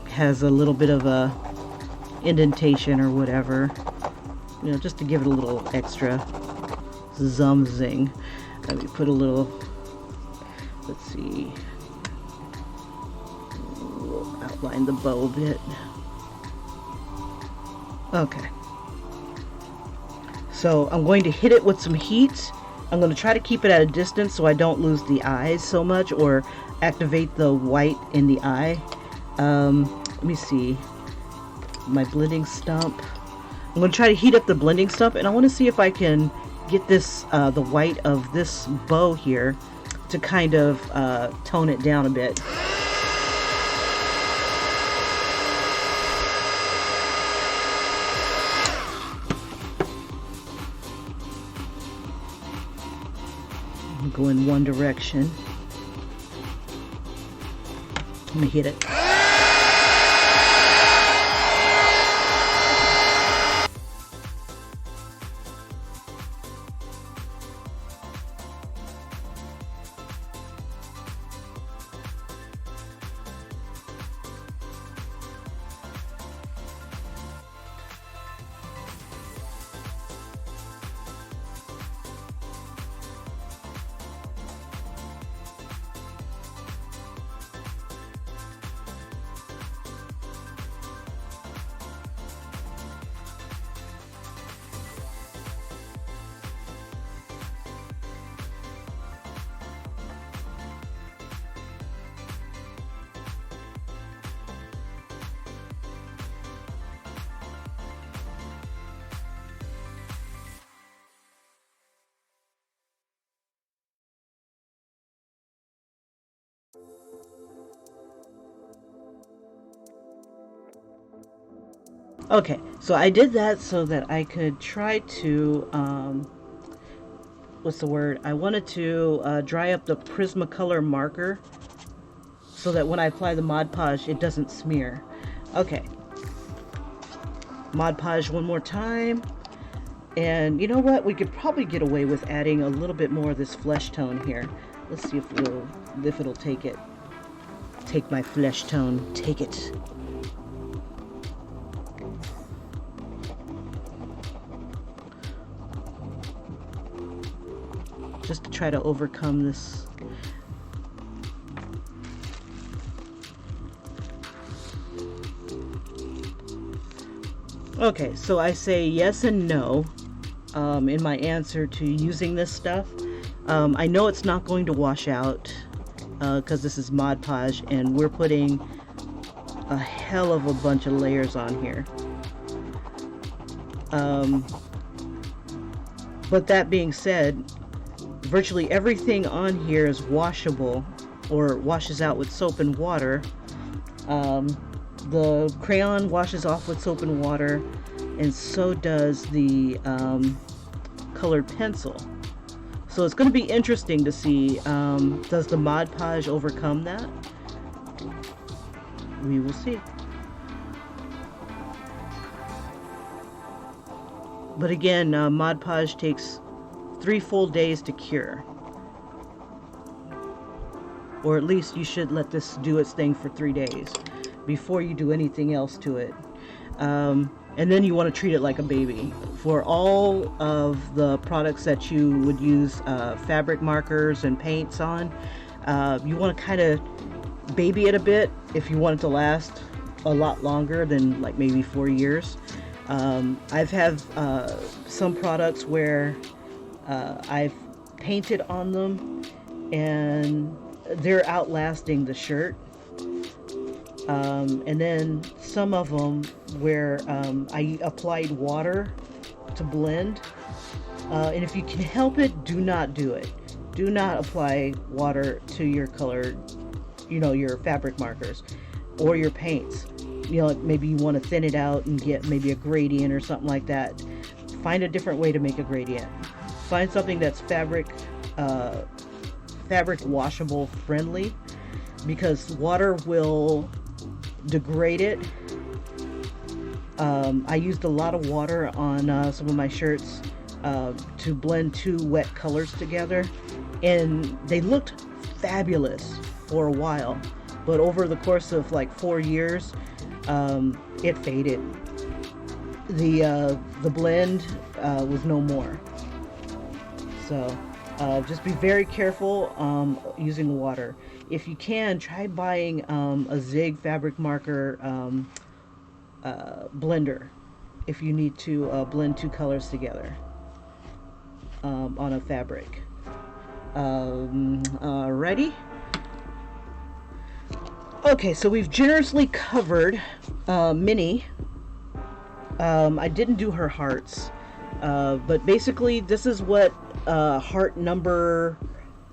has a little bit of a indentation or whatever, you know, just to give it a little extra zing. Let me put a little, let's see, we'll outline the bow a bit. Okay, so I'm going to hit it with some heat. I'm going to try to keep it at a distance so I don't lose the eyes so much or activate the white in the eye. Let me see, my blending stump. I'm going to try to heat up the blending stump, and I want to see if I can get this, the white of this bow here to kind of tone it down a bit. Go in one direction. Let me hit it. Okay, so I did that so that I could try to, what's the word? I wanted to dry up the Prismacolor marker so that when I apply the Mod Podge, it doesn't smear. Okay, Mod Podge one more time. And you know what? We could probably get away with adding a little bit more of this flesh tone here. Let's see if it'll take it. Take my flesh tone, take it. Just to try to overcome this. Okay, so I say yes and no in my answer to using this stuff. I know it's not going to wash out because this is Mod Podge and we're putting a hell of a bunch of layers on here. But that being said, virtually everything on here is washable or washes out with soap and water. The crayon washes off with soap and water, and so does the colored pencil. So it's going to be interesting to see, does the Mod Podge overcome that? We will see. But again, Mod Podge takes 3 full days to cure. Or at least you should let this do its thing for 3 days before you do anything else to it. And then you want to treat it like a baby. For all of the products that you would use fabric markers and paints on, you want to kind of baby it a bit if you want it to last a lot longer than like maybe 4 years. I've had some products where I've painted on them and they're outlasting the shirt. And then some of them where I applied water to blend. And if you can help it, do not do it. Do not apply water to your colored, your fabric markers or your paints. Maybe you want to thin it out and get maybe a gradient or something like that. Find a different way to make a gradient. Find something that's fabric washable friendly, because water will degrade it. I used a lot of water on some of my shirts to blend two wet colors together, and they looked fabulous for a while, but over the course of like 4 years, it faded. The blend was no more. So just be very careful using water. If you can, try buying a Zig fabric marker blender if you need to blend two colors together on a fabric. Ready? Okay, so we've generously covered Minnie. I didn't do her hearts, but basically this is what heart number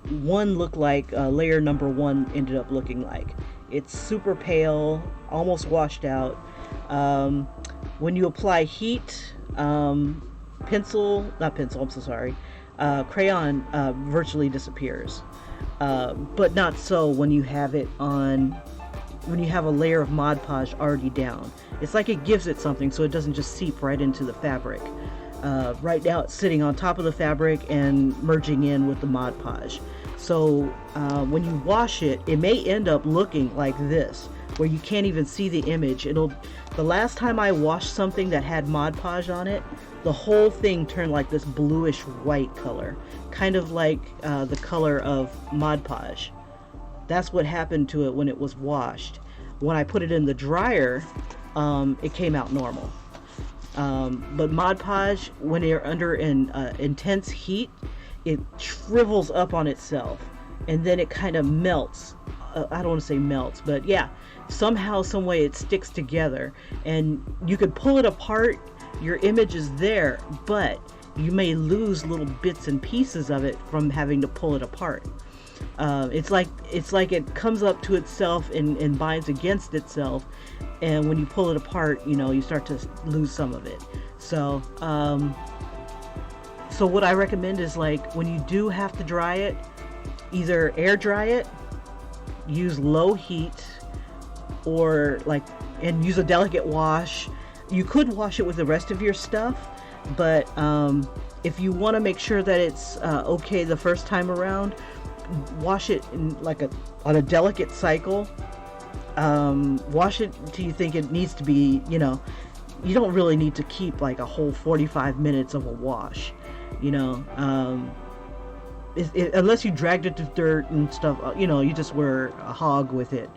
1 looked like. Layer number 1 ended up looking like. It's super pale, almost washed out. When you apply heat, crayon virtually disappears, but not so when you have it on, when you have a layer of Mod Podge already down. It's like it gives it something so it doesn't just seep right into the fabric. Right now it's sitting on top of the fabric and merging in with the Mod Podge. So when you wash it, it may end up looking like this, where you can't even see the image. The last time I washed something that had Mod Podge on it, the whole thing turned like this bluish white color, kind of like the color of Mod Podge. That's what happened to it when it was washed. When I put it in the dryer, it came out normal. But Mod Podge, when you're under intense heat, it shrivels up on itself, and then it kind of melts. I don't want to say melts, but yeah, somehow, some way it sticks together, and you could pull it apart. Your image is there, but you may lose little bits and pieces of it from having to pull it apart. It's like it comes up to itself and binds against itself, and when you pull it apart, you start to lose some of it. So what I recommend is, like, when you do have to dry it, either air dry it, use low heat, or and use a delicate wash. You could wash it with the rest of your stuff, but if you want to make sure that it's okay the first time around, wash it in on a delicate cycle. Wash it till you think it needs to be, you don't really need to keep like a whole 45 minutes of a wash, unless you dragged it to dirt and stuff, you just were a hog with it,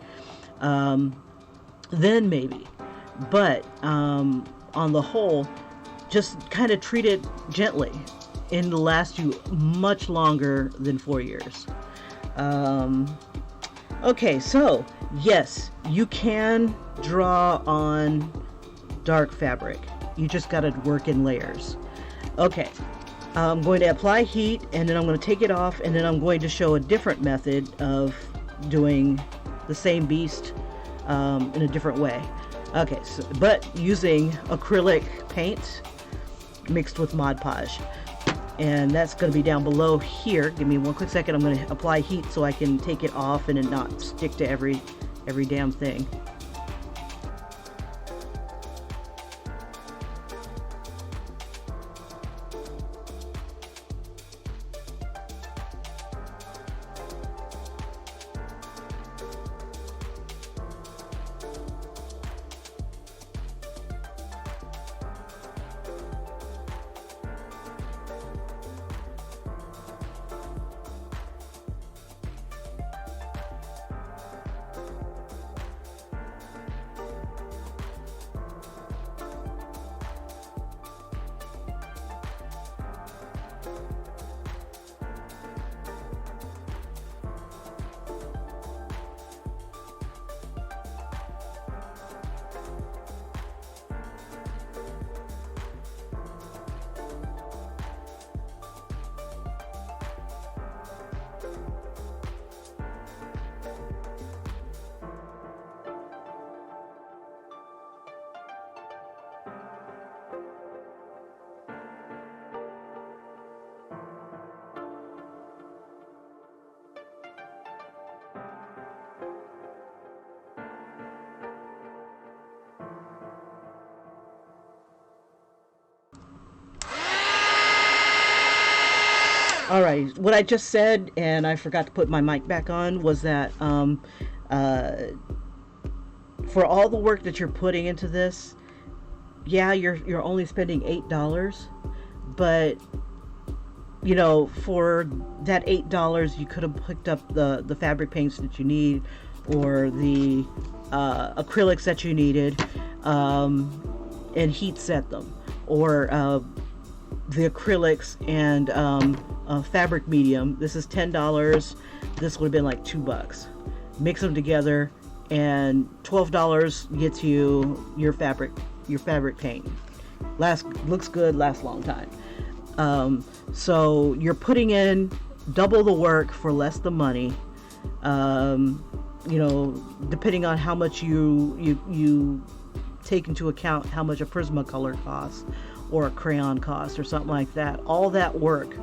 then maybe. But on the whole, just kind of treat it gently, and it'll last you much longer than 4 years. Okay, so yes, you can draw on dark fabric. You just got to work in layers. Okay, I'm going to apply heat, and then I'm going to take it off, and then I'm going to show a different method of doing the same beast in a different way. Okay, so, but using acrylic paint mixed with Mod Podge. And that's going to be down below here. Give me one quick second. I'm going to apply heat so I can take it off and it not stick to every damn thing. All right, what I just said, and I forgot to put my mic back on, was that uh, for all the work that you're putting into this, yeah, you're only spending $8, but you know, for that $8, you could have picked up the fabric paints that you need, or the acrylics that you needed, and heat set them, or the acrylics and fabric medium. This is $10. This would have been like $2. Mix them together, and $12 gets you your fabric paint. Looks good, lasts a long time. So you're putting in double the work for less the money. You know, depending on how much you take into account how much a Prismacolor costs, or a crayon costs, or something like that. All that work.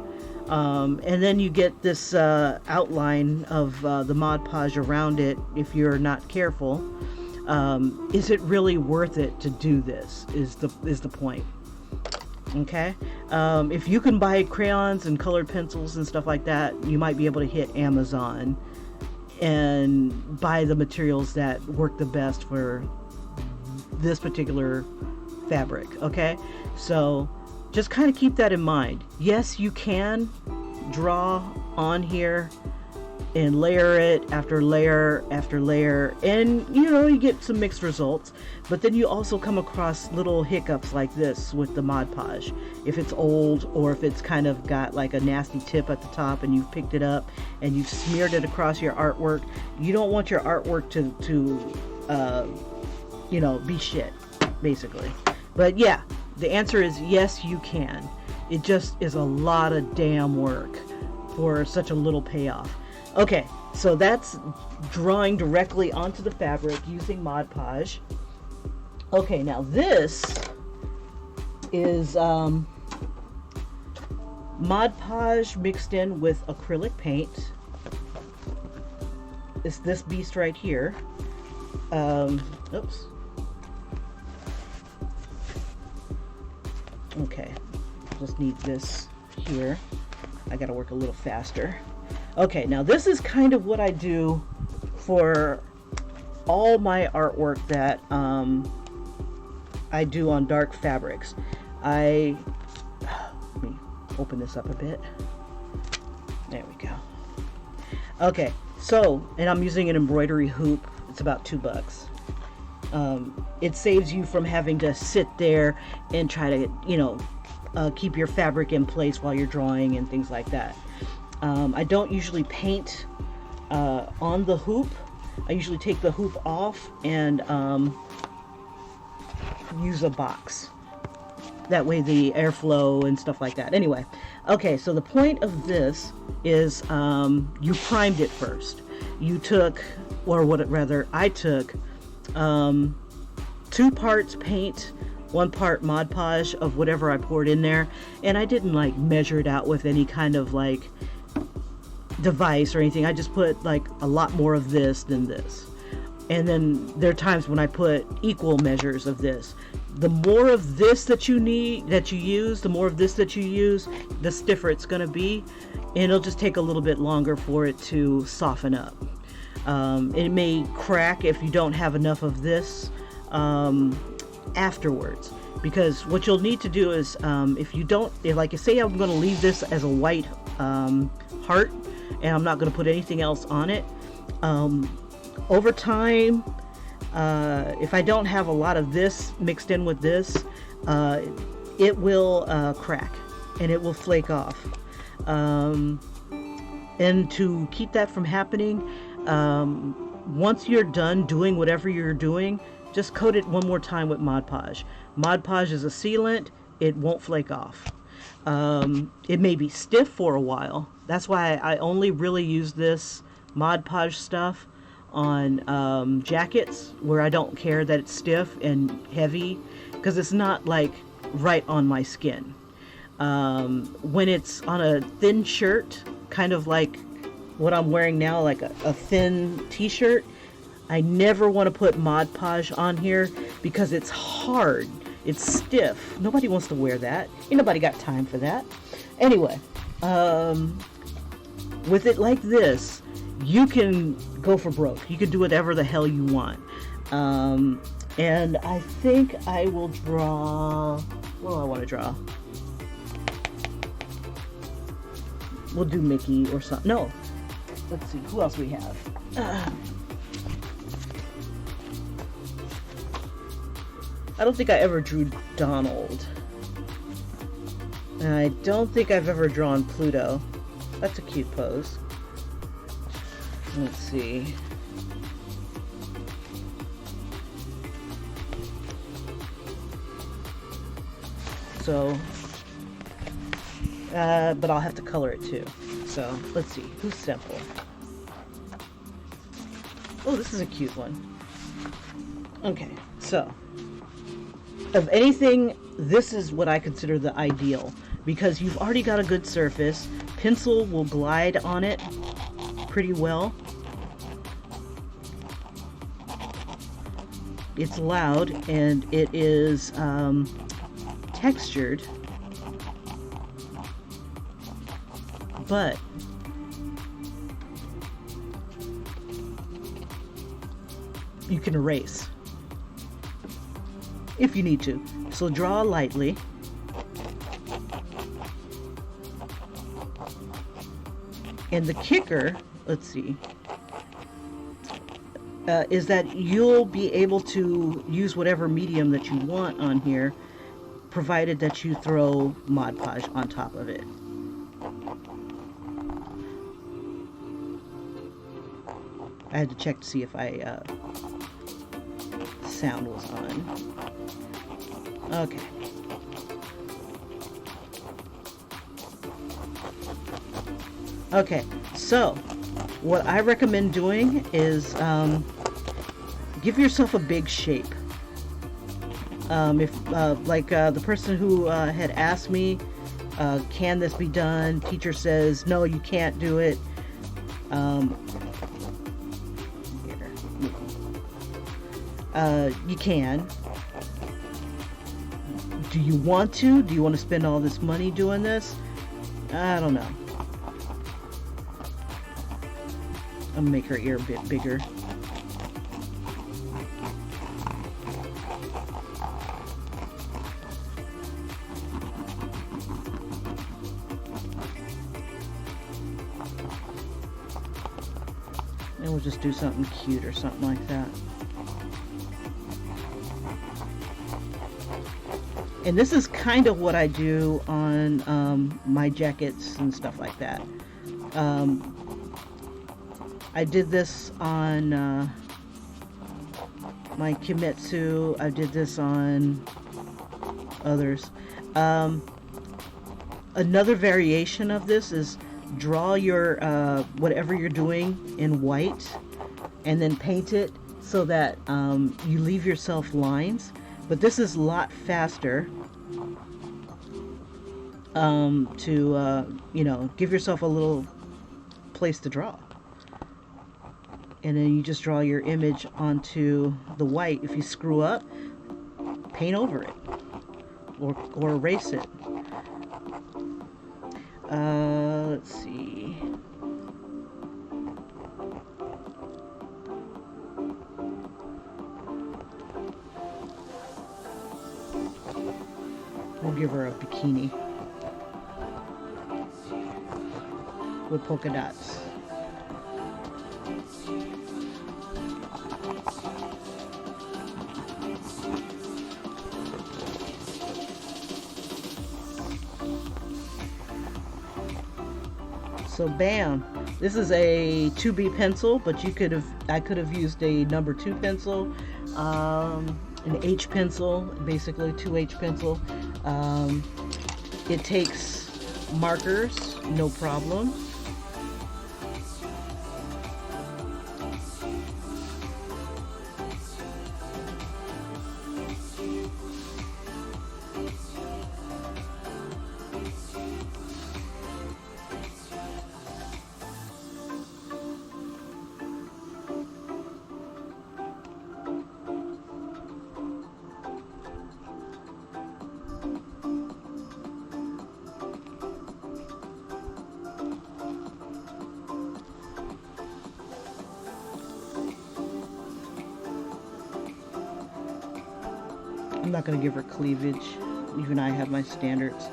And then you get this outline of the Mod Podge around it if you're not careful. Is it really worth it to do this, is the point. Okay, if you can buy crayons and colored pencils and stuff like that, you might be able to hit Amazon and buy the materials that work the best for this particular fabric. Okay, so just kind of keep that in mind. Yes, you can draw on here and layer it after layer after layer, and you know, you get some mixed results, but then you also come across little hiccups like this with the Mod Podge. If it's old, or if it's kind of got like a nasty tip at the top and you've picked it up and you've smeared it across your artwork, you don't want your artwork to you know, be shit, basically. But yeah, the answer is yes, you can. It just is a lot of damn work for such a little payoff. Okay, so that's drawing directly onto the fabric using Mod Podge. Okay, now this is Mod Podge mixed in with acrylic paint. It's this beast right here. Oops. Okay, just need this here. I gotta work a little faster. Okay, now this is kind of what I do for all my artwork that I do on dark fabrics. Let me open this up a bit. There we go. Okay, so, and I'm using an embroidery hoop. It's about $2. It saves you from having to sit there and try to, you know, keep your fabric in place while you're drawing and things like that. I don't usually paint on the hoop. I usually take the hoop off and use a box. That way the airflow and stuff like that. Anyway, okay, so the point of this is you primed it first. You took, or what rather, I took 2 parts paint, 1 part Mod Podge of whatever I poured in there, and I didn't like measure it out with any kind of like device or anything. I just put like a lot more of this than this, and then there are times when I put equal measures of this. The more of this that you use, the more of this that you use, the stiffer it's going to be, and it'll just take a little bit longer for it to soften up. It may crack if you don't have enough of this afterwards, because what you'll need to do is if like you say I'm going to leave this as a white heart and I'm not going to put anything else on it, over time, if I don't have a lot of this mixed in with this, it will crack and it will flake off. And to keep that from happening, once you're done doing whatever you're doing, just coat it one more time with Mod Podge. Mod Podge is a sealant. It won't flake off. It may be stiff for a while. That's why I only really use this Mod Podge stuff on jackets where I don't care that it's stiff and heavy, because it's not like right on my skin. When it's on a thin shirt, kind of like what I'm wearing now, like a thin t-shirt, I never want to put Mod Podge on here because it's hard, it's stiff. Nobody wants to wear that. Ain't nobody got time for that. Anyway, With it like this, you can go for broke. You can do whatever the hell you want. And I think I will draw. What do I want to draw? We'll do Mickey or something. No. Let's see. Who else we have? I don't think I ever drew Donald. And I don't think I've ever drawn Pluto. That's a cute pose. Let's see. So, but I'll have to color it too. So, let's see. Who's simple? Oh, this is a cute one. Okay, so of anything, this is what I consider the ideal, because you've already got a good surface. Pencil will glide on it pretty well. It's loud and it is textured, but you can erase if you need to. So draw lightly. And the kicker, let's see, is that you'll be able to use whatever medium that you want on here, provided that you throw Mod Podge on top of it. I had to check to see if sound was on. Okay. Okay, so what I recommend doing is give yourself a big shape. If like the person who had asked me, can this be done? Teacher says, no, you can't do it. You can. Do you want to? Do you want to spend all this money doing this? I don't know. I'm gonna make her ear a bit bigger. And we'll just do something cute or something like that. And this is kind of what I do on my jackets and stuff like that. I did this on my Kimetsu. I did this on others. Another variation of this is draw your whatever you're doing in white and then paint it so that you leave yourself lines. But this is a lot faster to, you know, give yourself a little place to draw. And then you just draw your image onto the white. If you screw up, paint over it or erase it. Let's see. We'll give her a bikini with polka dots. So bam, this is a 2B pencil, but I could have used a number 2 pencil, an H pencil, basically 2H pencil. It takes markers, no problem. I'm not going to give her cleavage. Even I have my standards.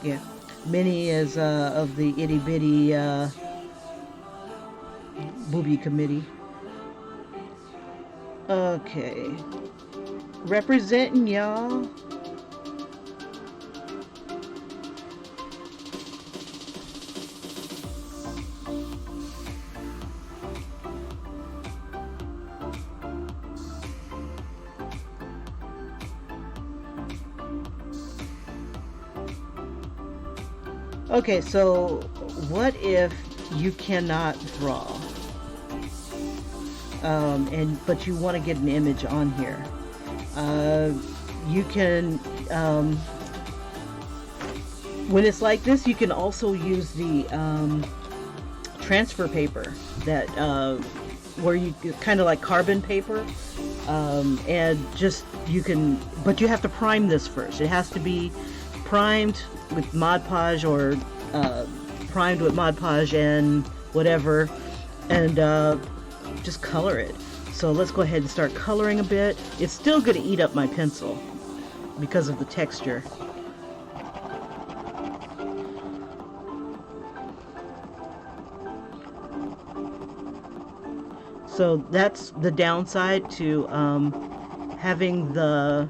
Yeah, Minnie is of the itty bitty booby committee. Okay, representing y'all. Okay, so what if you cannot draw, but you want to get an image on here? You can, when it's like this, you can also use the transfer paper that where you kind of like carbon paper, and just you can, but you have to prime this first. It has to be primed with Mod Podge, or primed with Mod Podge and whatever, and just color it. So let's go ahead and start coloring a bit. It's still going to eat up my pencil because of the texture. So that's the downside to having the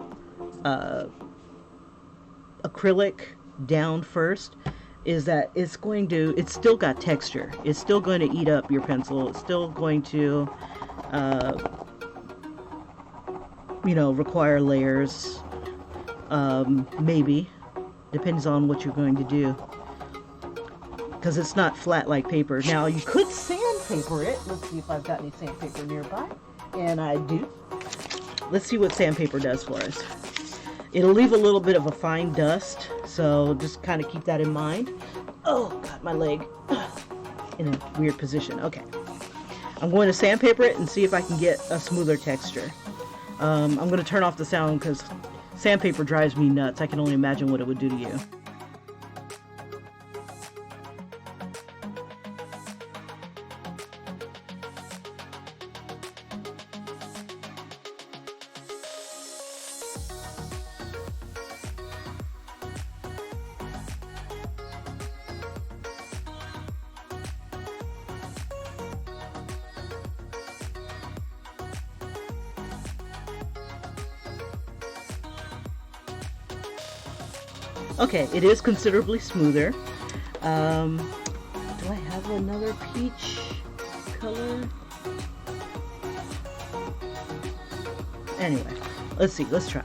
acrylic down first, is that it's still got texture. It's still going to eat up your pencil. It's still going to require layers, maybe, depends on what you're going to do, because it's not flat like paper. Now you could sandpaper it. Let's see if I've got any sandpaper nearby, and I do. Let's see what sandpaper does for us. It'll leave a little bit of a fine dust, so just kind of keep that in mind. Oh, got my leg in a weird position. Okay. I'm going to sandpaper it and see if I can get a smoother texture. I'm going to turn off the sound because sandpaper drives me nuts. I can only imagine what it would do to you. Okay, it is considerably smoother. Do I have another peach color? Anyway, let's see. Let's try.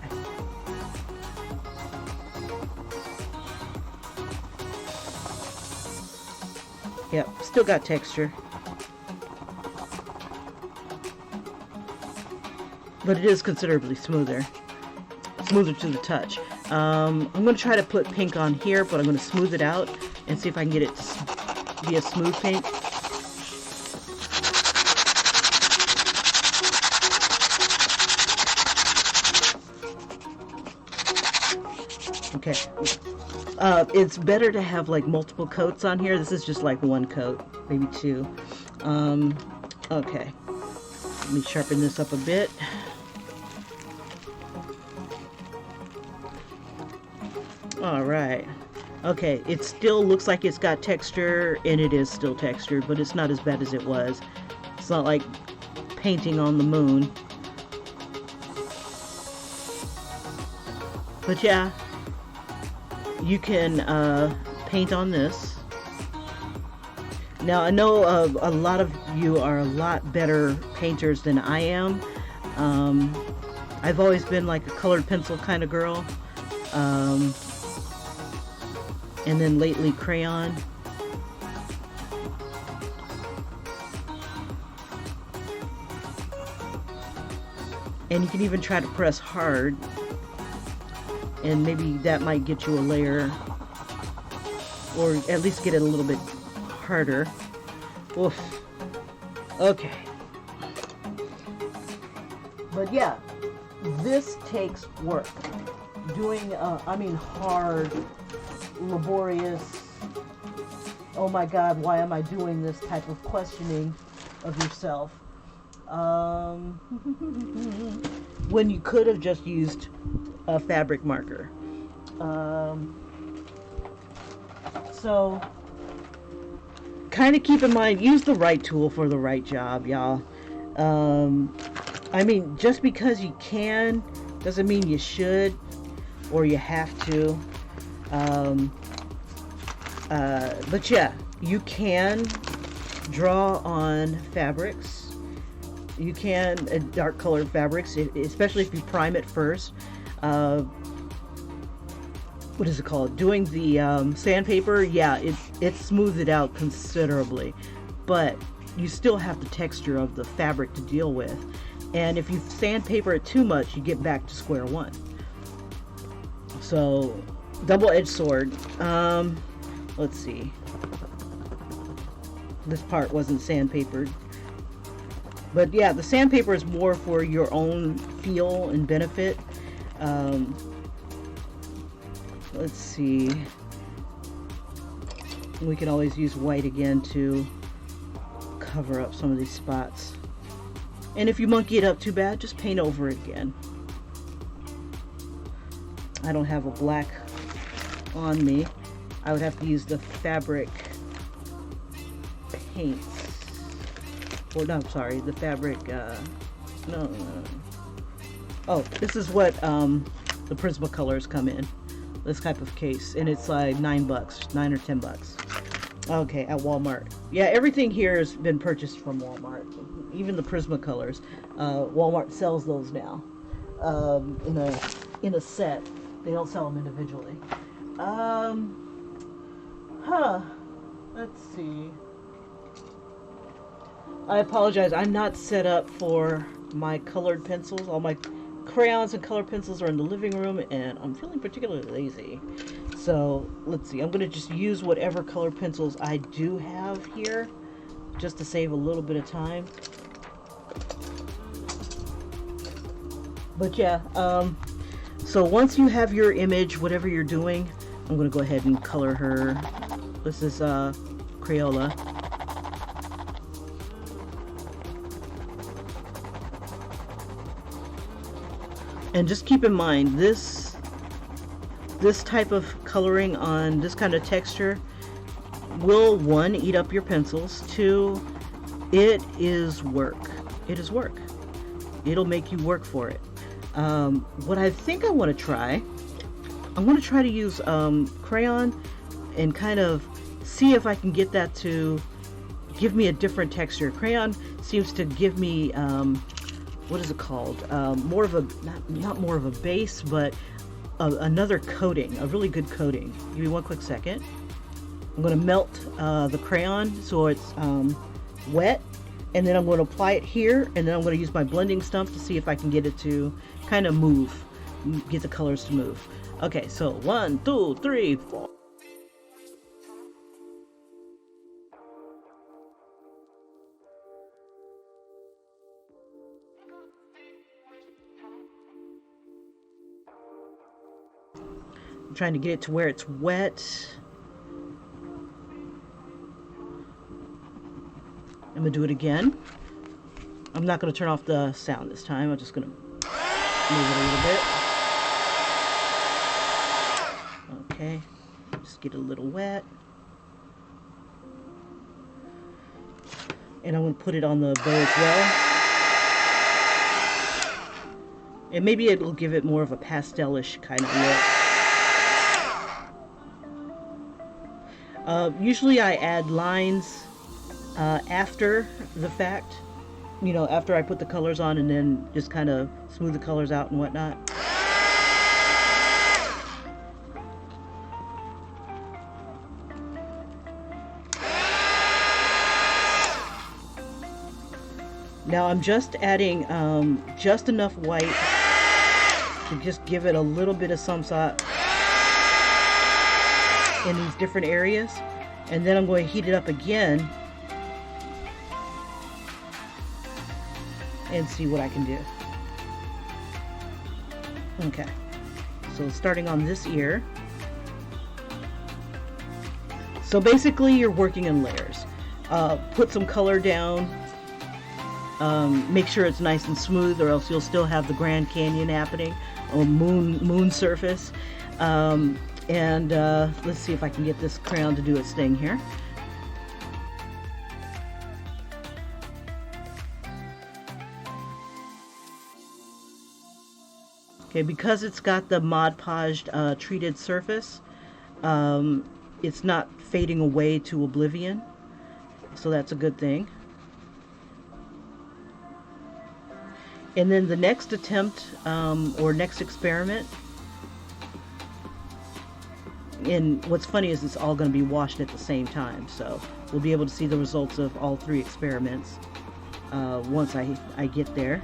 Yep, still got texture. But it is considerably smoother. Smoother to the touch. I'm going to try to put pink on here, but I'm going to smooth it out and see if I can get it to be a smooth pink. Okay. It's better to have like multiple coats on here. This is just like one coat, maybe two. Okay. Let me sharpen this up a bit. All right. Okay, it still looks like it's got texture, and it is still textured, but it's not as bad as it was. It's not like painting on the moon. But yeah, you can paint on this. Now, I know a lot of you are a lot better painters than I am. I've always been like a colored pencil kind of girl. And then lately crayon. And you can even try to press hard, and maybe that might get you a layer, or at least get it a little bit harder. Oof. Okay. But yeah, this takes work. Doing, hard, laborious, oh my God, why am I doing this type of questioning of yourself? When you could have just used a fabric marker. So kind of keep in mind, use the right tool for the right job, y'all. I mean, just because you can doesn't mean you should or you have to. But yeah, you can draw on fabrics. You can dark colored fabrics, especially if you prime it first. What is it called? Doing the sandpaper, yeah, it smooths it out considerably, but you still have the texture of the fabric to deal with. And if you sandpaper it too much, you get back to square one. So, double-edged sword. Let's see. This part wasn't sandpapered. But yeah, the sandpaper is more for your own feel and benefit. Let's see. We can always use white again to cover up some of these spots. And if you monkey it up too bad, just paint over it again. I don't have a black on me. I would have to use the fabric paints. Or no, I'm sorry, the fabric, no. Oh, this is what the Prismacolors come in. This type of case, and it's like $9, $9 or $10. Okay, at Walmart. Yeah, everything here has been purchased from Walmart. Even the Prismacolors. Walmart sells those now in a set. They don't sell them individually. Let's see. I apologize. I'm not set up for my colored pencils. All my crayons and color pencils are in the living room, and I'm feeling particularly lazy. So let's see. I'm going to just use whatever color pencils I do have here, just to save a little bit of time. But yeah, so once you have your image, whatever you're doing, I'm going to go ahead and color her. This is Crayola. And just keep in mind, this type of coloring on this kind of texture will, one, eat up your pencils. Two, it is work. It is work. It'll make you work for it. What I think I want to try, to use crayon and kind of see if I can get that to give me a different texture. Crayon seems to give me what is it called? More of a, not more of a base, but another coating, a really good coating. Give me one quick second. I'm going to melt the crayon so it's wet, and then I'm going to apply it here, and then I'm going to use my blending stump to see if I can get it to kind of move, get the colors to move. Okay, so 1, 2, 3, 4. I'm trying to get it to where it's wet. I'm going to do it again. I'm not going to turn off the sound this time. I'm just going to move it a little bit. Okay. Just get it a little wet. And I'm going to put it on the bow as well. And maybe it'll give it more of a pastel-ish kind of look. Usually I add lines after the fact, you know, after I put the colors on, and then just kind of smooth the colors out and whatnot. Now I'm just adding just enough white to just give it a little bit of sunspot in these different areas, and then I'm going to heat it up again and see what I can do. Okay, so starting on this ear. So basically you're working in layers. Put some color down, make sure it's nice and smooth, or else you'll still have the Grand Canyon happening, or moon surface. Let's see if I can get this crayon to do its thing here. Okay, because it's got the Mod Podge treated surface, it's not fading away to oblivion, so that's a good thing. And then the next attempt, or next experiment, and what's funny is it's all going to be washed at the same time, so we'll be able to see the results of all 3 experiments once I get there.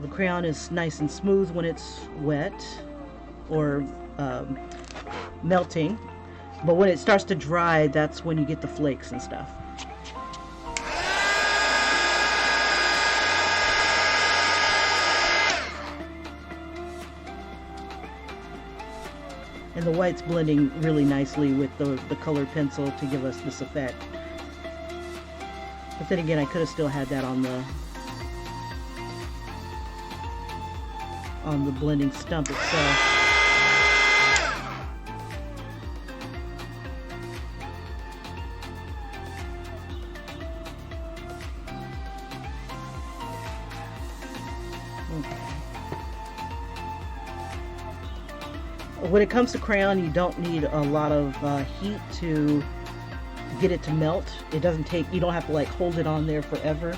The crayon is nice and smooth when it's wet or melting, but when it starts to dry, that's when you get the flakes and stuff. And the white's blending really nicely with the colored pencil to give us this effect. But then again, I could have still had that on the blending stump itself. Okay. When it comes to crayon, you don't need a lot of heat to get it to melt. It doesn't take, you don't have to like hold it on there forever.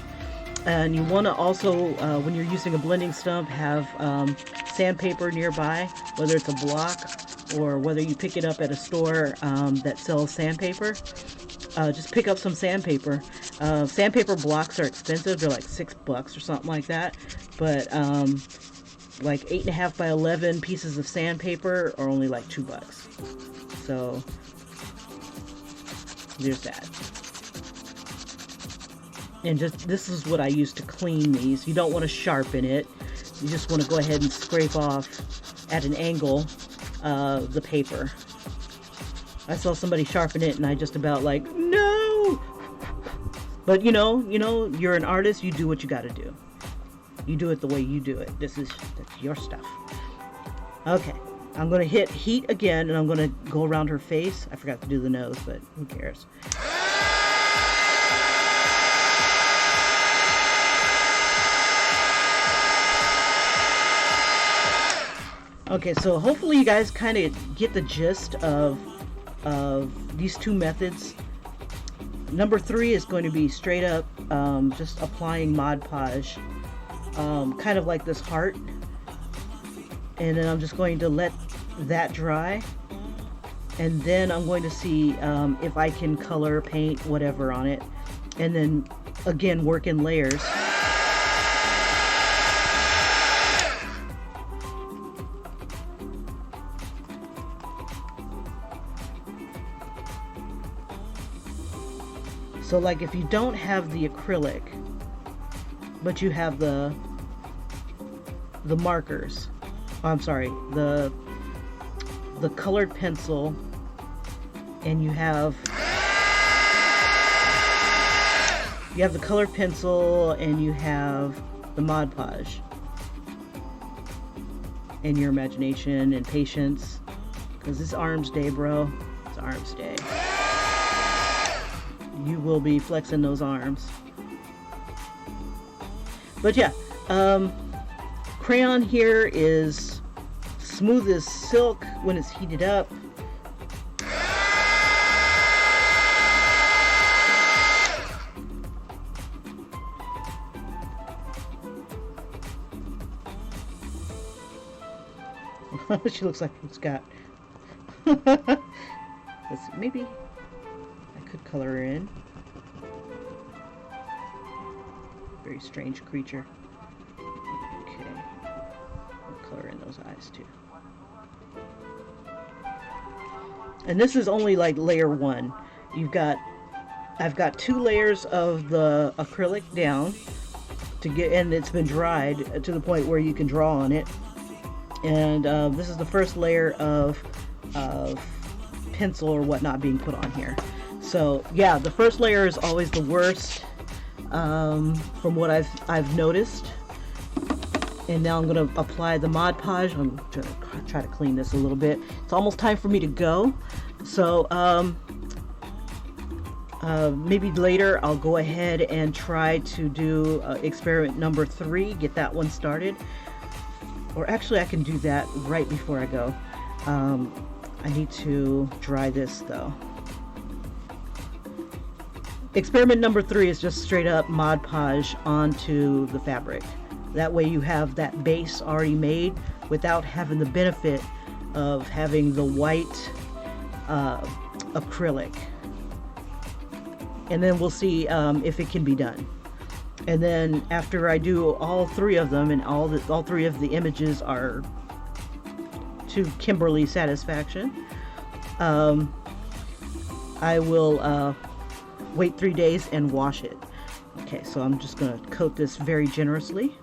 And you want to also, when you're using a blending stump, have sandpaper nearby, whether it's a block or whether you pick it up at a store that sells sandpaper. Just pick up some sandpaper. Sandpaper blocks are expensive. They're like $6 or something like that. But like 8.5 by 11 pieces of sandpaper are only like $2. So there's that. And just, this is what I use to clean these. You don't want to sharpen it. You just want to go ahead and scrape off at an angle the paper. I saw somebody sharpen it and I just about like, no! But you know, you're an artist, you do what you gotta do. You do it the way you do it. That's your stuff. Okay, I'm gonna hit heat again and I'm gonna go around her face. I forgot to do the nose, but who cares? Okay, so hopefully you guys kind of get the gist of these 2 methods. Number 3 is going to be straight up just applying Mod Podge, kind of like this heart. And then I'm just going to let that dry. And then I'm going to see if I can color, paint, whatever on it. And then, again, work in layers. So like if you don't have the acrylic, but you have the markers, oh, I'm sorry, the colored pencil, and you have the colored pencil and you have the Mod Podge, and your imagination and patience, because it's Arms Day, bro. It's Arms Day. You will be flexing those arms. But yeah, crayon here is smooth as silk when it's heated up. She looks like it's got let's see, maybe I could color her in. Very strange creature. Okay. I'll color in those eyes too. And this is only like layer 1. I've got 2 layers of the acrylic down, to get, and it's been dried to the point where you can draw on it. And this is the first layer of pencil or whatnot being put on here. So yeah, the first layer is always the worst, from what I've noticed. And now I'm going to apply the Mod Podge. I'm going to try to clean this a little bit. It's almost time for me to go. So maybe later I'll go ahead and try to do experiment number 3, get that one started. Or actually I can do that right before I go. I need to dry this though. Experiment number 3 is just straight up Mod Podge onto the fabric. That way you have that base already made without having the benefit of having the white acrylic. And then we'll see if it can be done. And then after I do all 3 of them, and all 3 of the images are to Kimberly's satisfaction, I will wait 3 days and wash it. Okay, so I'm just going to coat this very generously.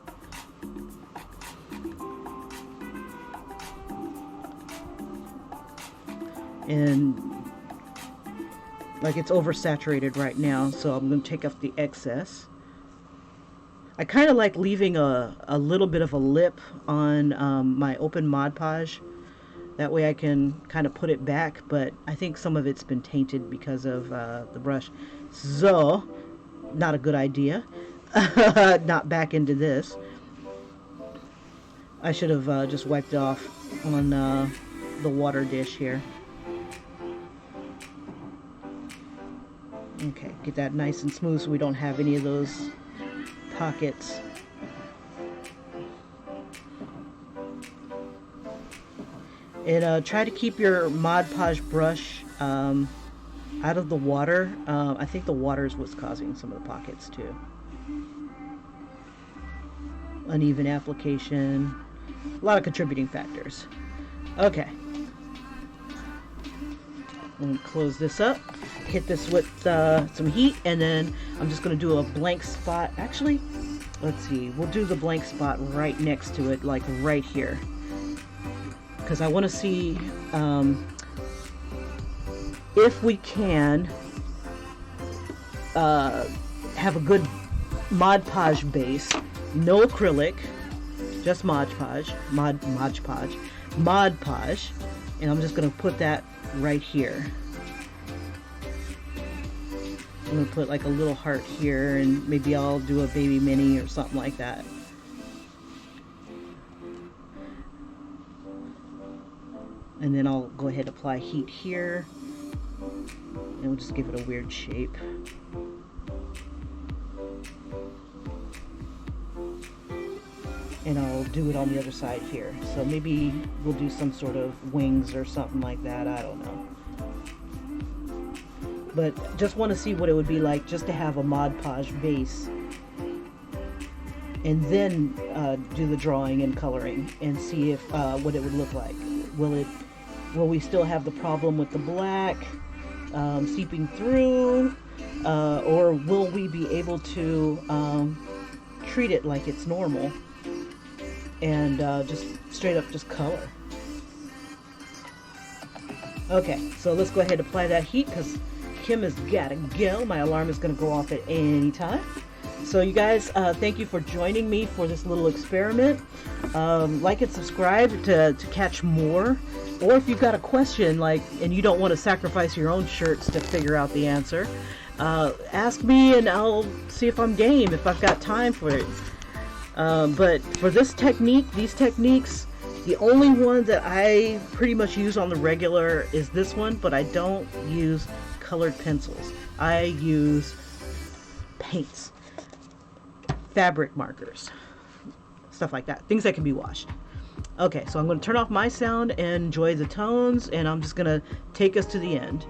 And like it's oversaturated right now, so I'm going to take off the excess. I kind of like leaving a little bit of a lip on my open Mod Podge. That way I can kind of put it back, but I think some of it's been tainted because of the brush. So, not a good idea. Not back into this. I should have just wiped it off on the water dish here. Okay, get that nice and smooth so we don't have any of those pockets. And try to keep your Mod Podge brush out of the water. I think the water is what's causing some of the pockets too. Uneven application, a lot of contributing factors. Okay. I'm going to close this up, hit this with some heat, and then I'm just going to do a blank spot. Actually, let's see, we'll do the blank spot right next to it, like right here. Because I want to see if we can have a good Mod Podge base, no acrylic, just Mod Podge, Mod Podge, and I'm just going to put that right here. I'm going to put like a little heart here, and maybe I'll do a baby mini or something like that. And then I'll go ahead and apply heat here, and we'll just give it a weird shape. And I'll do it on the other side here. So maybe we'll do some sort of wings or something like that. I don't know. But just want to see what it would be like just to have a Mod Podge base. And then do the drawing and coloring and see if what it would look like. Will we still have the problem with the black seeping through? Or will we be able to treat it like it's normal? And just straight up just color. Okay, so let's go ahead and apply that heat because Kim has got to go. My alarm is going to go off at any time. So you guys, thank you for joining me for this little experiment. Like and subscribe to catch more. Or if you've got a question and you don't want to sacrifice your own shirts to figure out the answer, ask me and I'll see if I'm game, if I've got time for it. But for these techniques, the only one that I pretty much use on the regular is this one, but I don't use colored pencils. I use paints, fabric markers, stuff like that, things that can be washed. Okay, so I'm going to turn off my sound and enjoy the tones, and I'm just going to take us to the end.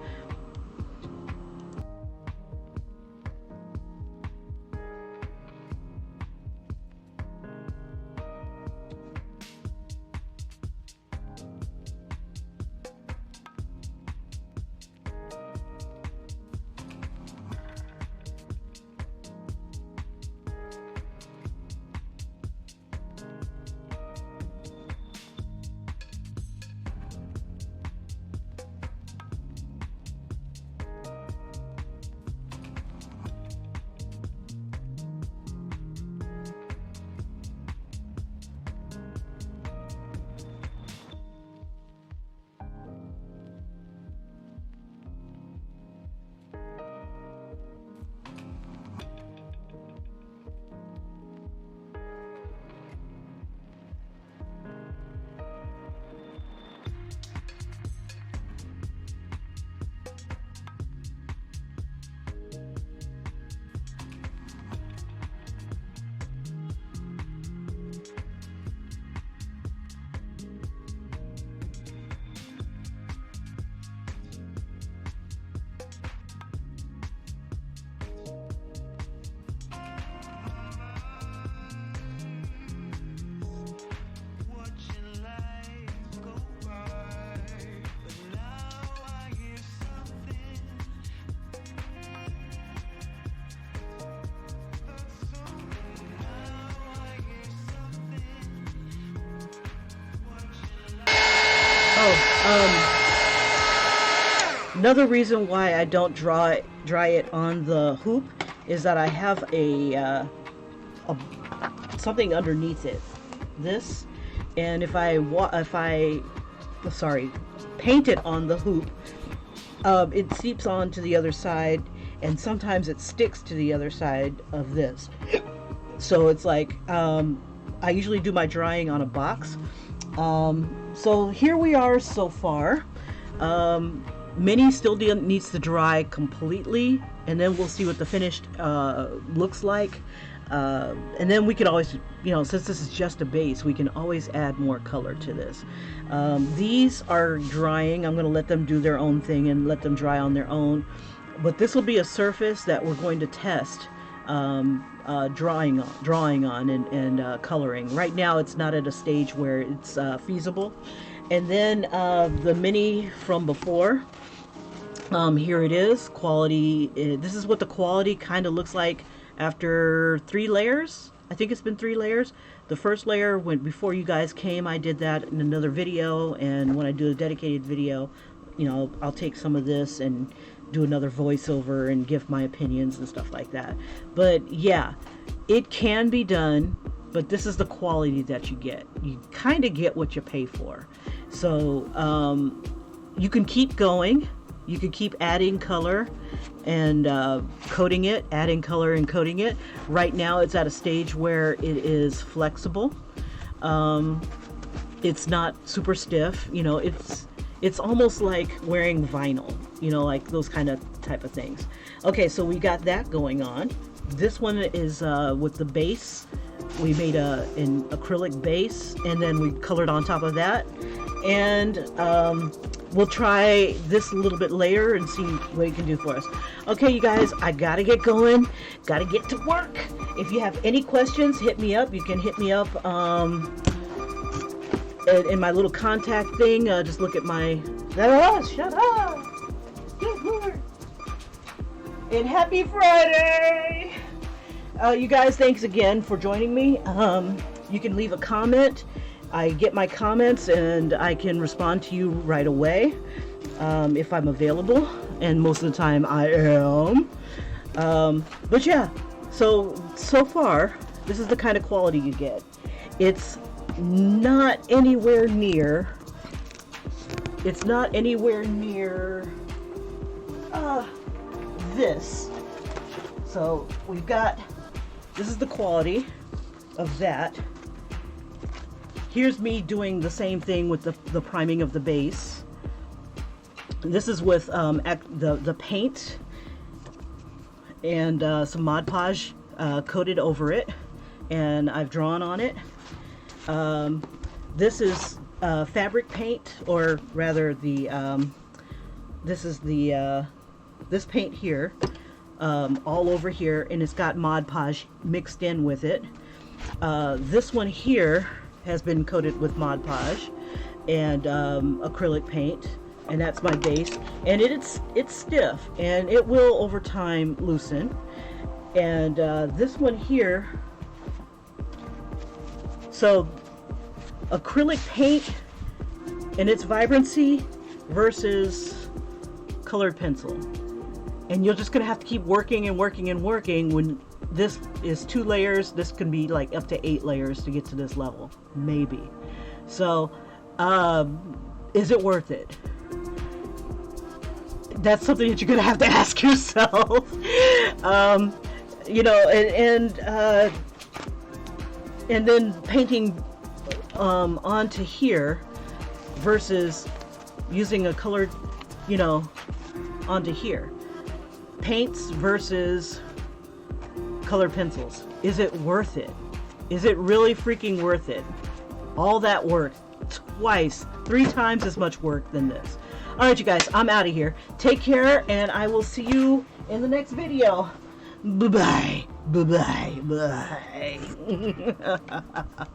Another reason why I don't dry it on the hoop is that I have a something underneath it. This, and if I paint it on the hoop, it seeps on to the other side, and sometimes it sticks to the other side of this. So it's like, I usually do my drying on a box. So here we are so far. Mini still needs to dry completely, and then we'll see what the finished looks like. And then we can always, you know, since this is just a base, we can always add more color to this. These are drying. I'm going to let them do their own thing and let them dry on their own. But this will be a surface that we're going to test drawing on and coloring. Right now it's not at a stage where it's feasible. And then the mini from before, here it is, quality. This is what the quality kind of looks like after 3 layers. I think it's been 3 layers. The first layer, before you guys came, I did that in another video, and when I do a dedicated video, you know, I'll take some of this and do another voiceover and give my opinions and stuff like that. But yeah, it can be done, but this is the quality that you get. You kind of get what you pay for. So you can keep going. You can keep adding color and coating it, adding color and coating it. Right now it's at a stage where it is flexible. It's not super stiff, you know, it's almost like wearing vinyl, you know, like those type of things. Okay, so we got that going on. This one is with the base. We made an acrylic base, and then we colored on top of that. And we'll try this a little bit later and see what it can do for us. Okay, you guys, I gotta get going, gotta get to work. If you have any questions, hit me up. You can hit me up in my little contact thing. Just look at my... shut up! Good Lord! And happy Friday! You guys, thanks again for joining me. You can leave a comment. I get my comments and I can respond to you right away if I'm available, and most of the time I am. But yeah, so far this is the kind of quality you get. It's not anywhere near this. So we've got, this is the quality of that. Here's me doing the same thing with the priming of the base. This is with the paint and some Mod Podge coated over it, and I've drawn on it. This is fabric paint, or rather this is this paint here, all over here, and it's got Mod Podge mixed in with it. This one here has been coated with Mod Podge and acrylic paint, and that's my base, and it's stiff, and it will over time loosen. And this one here, so acrylic paint and its vibrancy versus colored pencil, and you're just gonna have to keep working and working and working. When this is 2 layers, this can be like up to 8 layers to get to this level, maybe. So is it worth it? That's something that you're gonna have to ask yourself. You know, and then painting onto here versus using a colored, you know, onto here. Paints versus colored pencils. Is it worth it? Is it really freaking worth it? All that work, twice, 3 times as much work than this. All right, you guys, I'm out of here. Take care, and I will see you in the next video. Bye-bye. Bye-bye. Bye.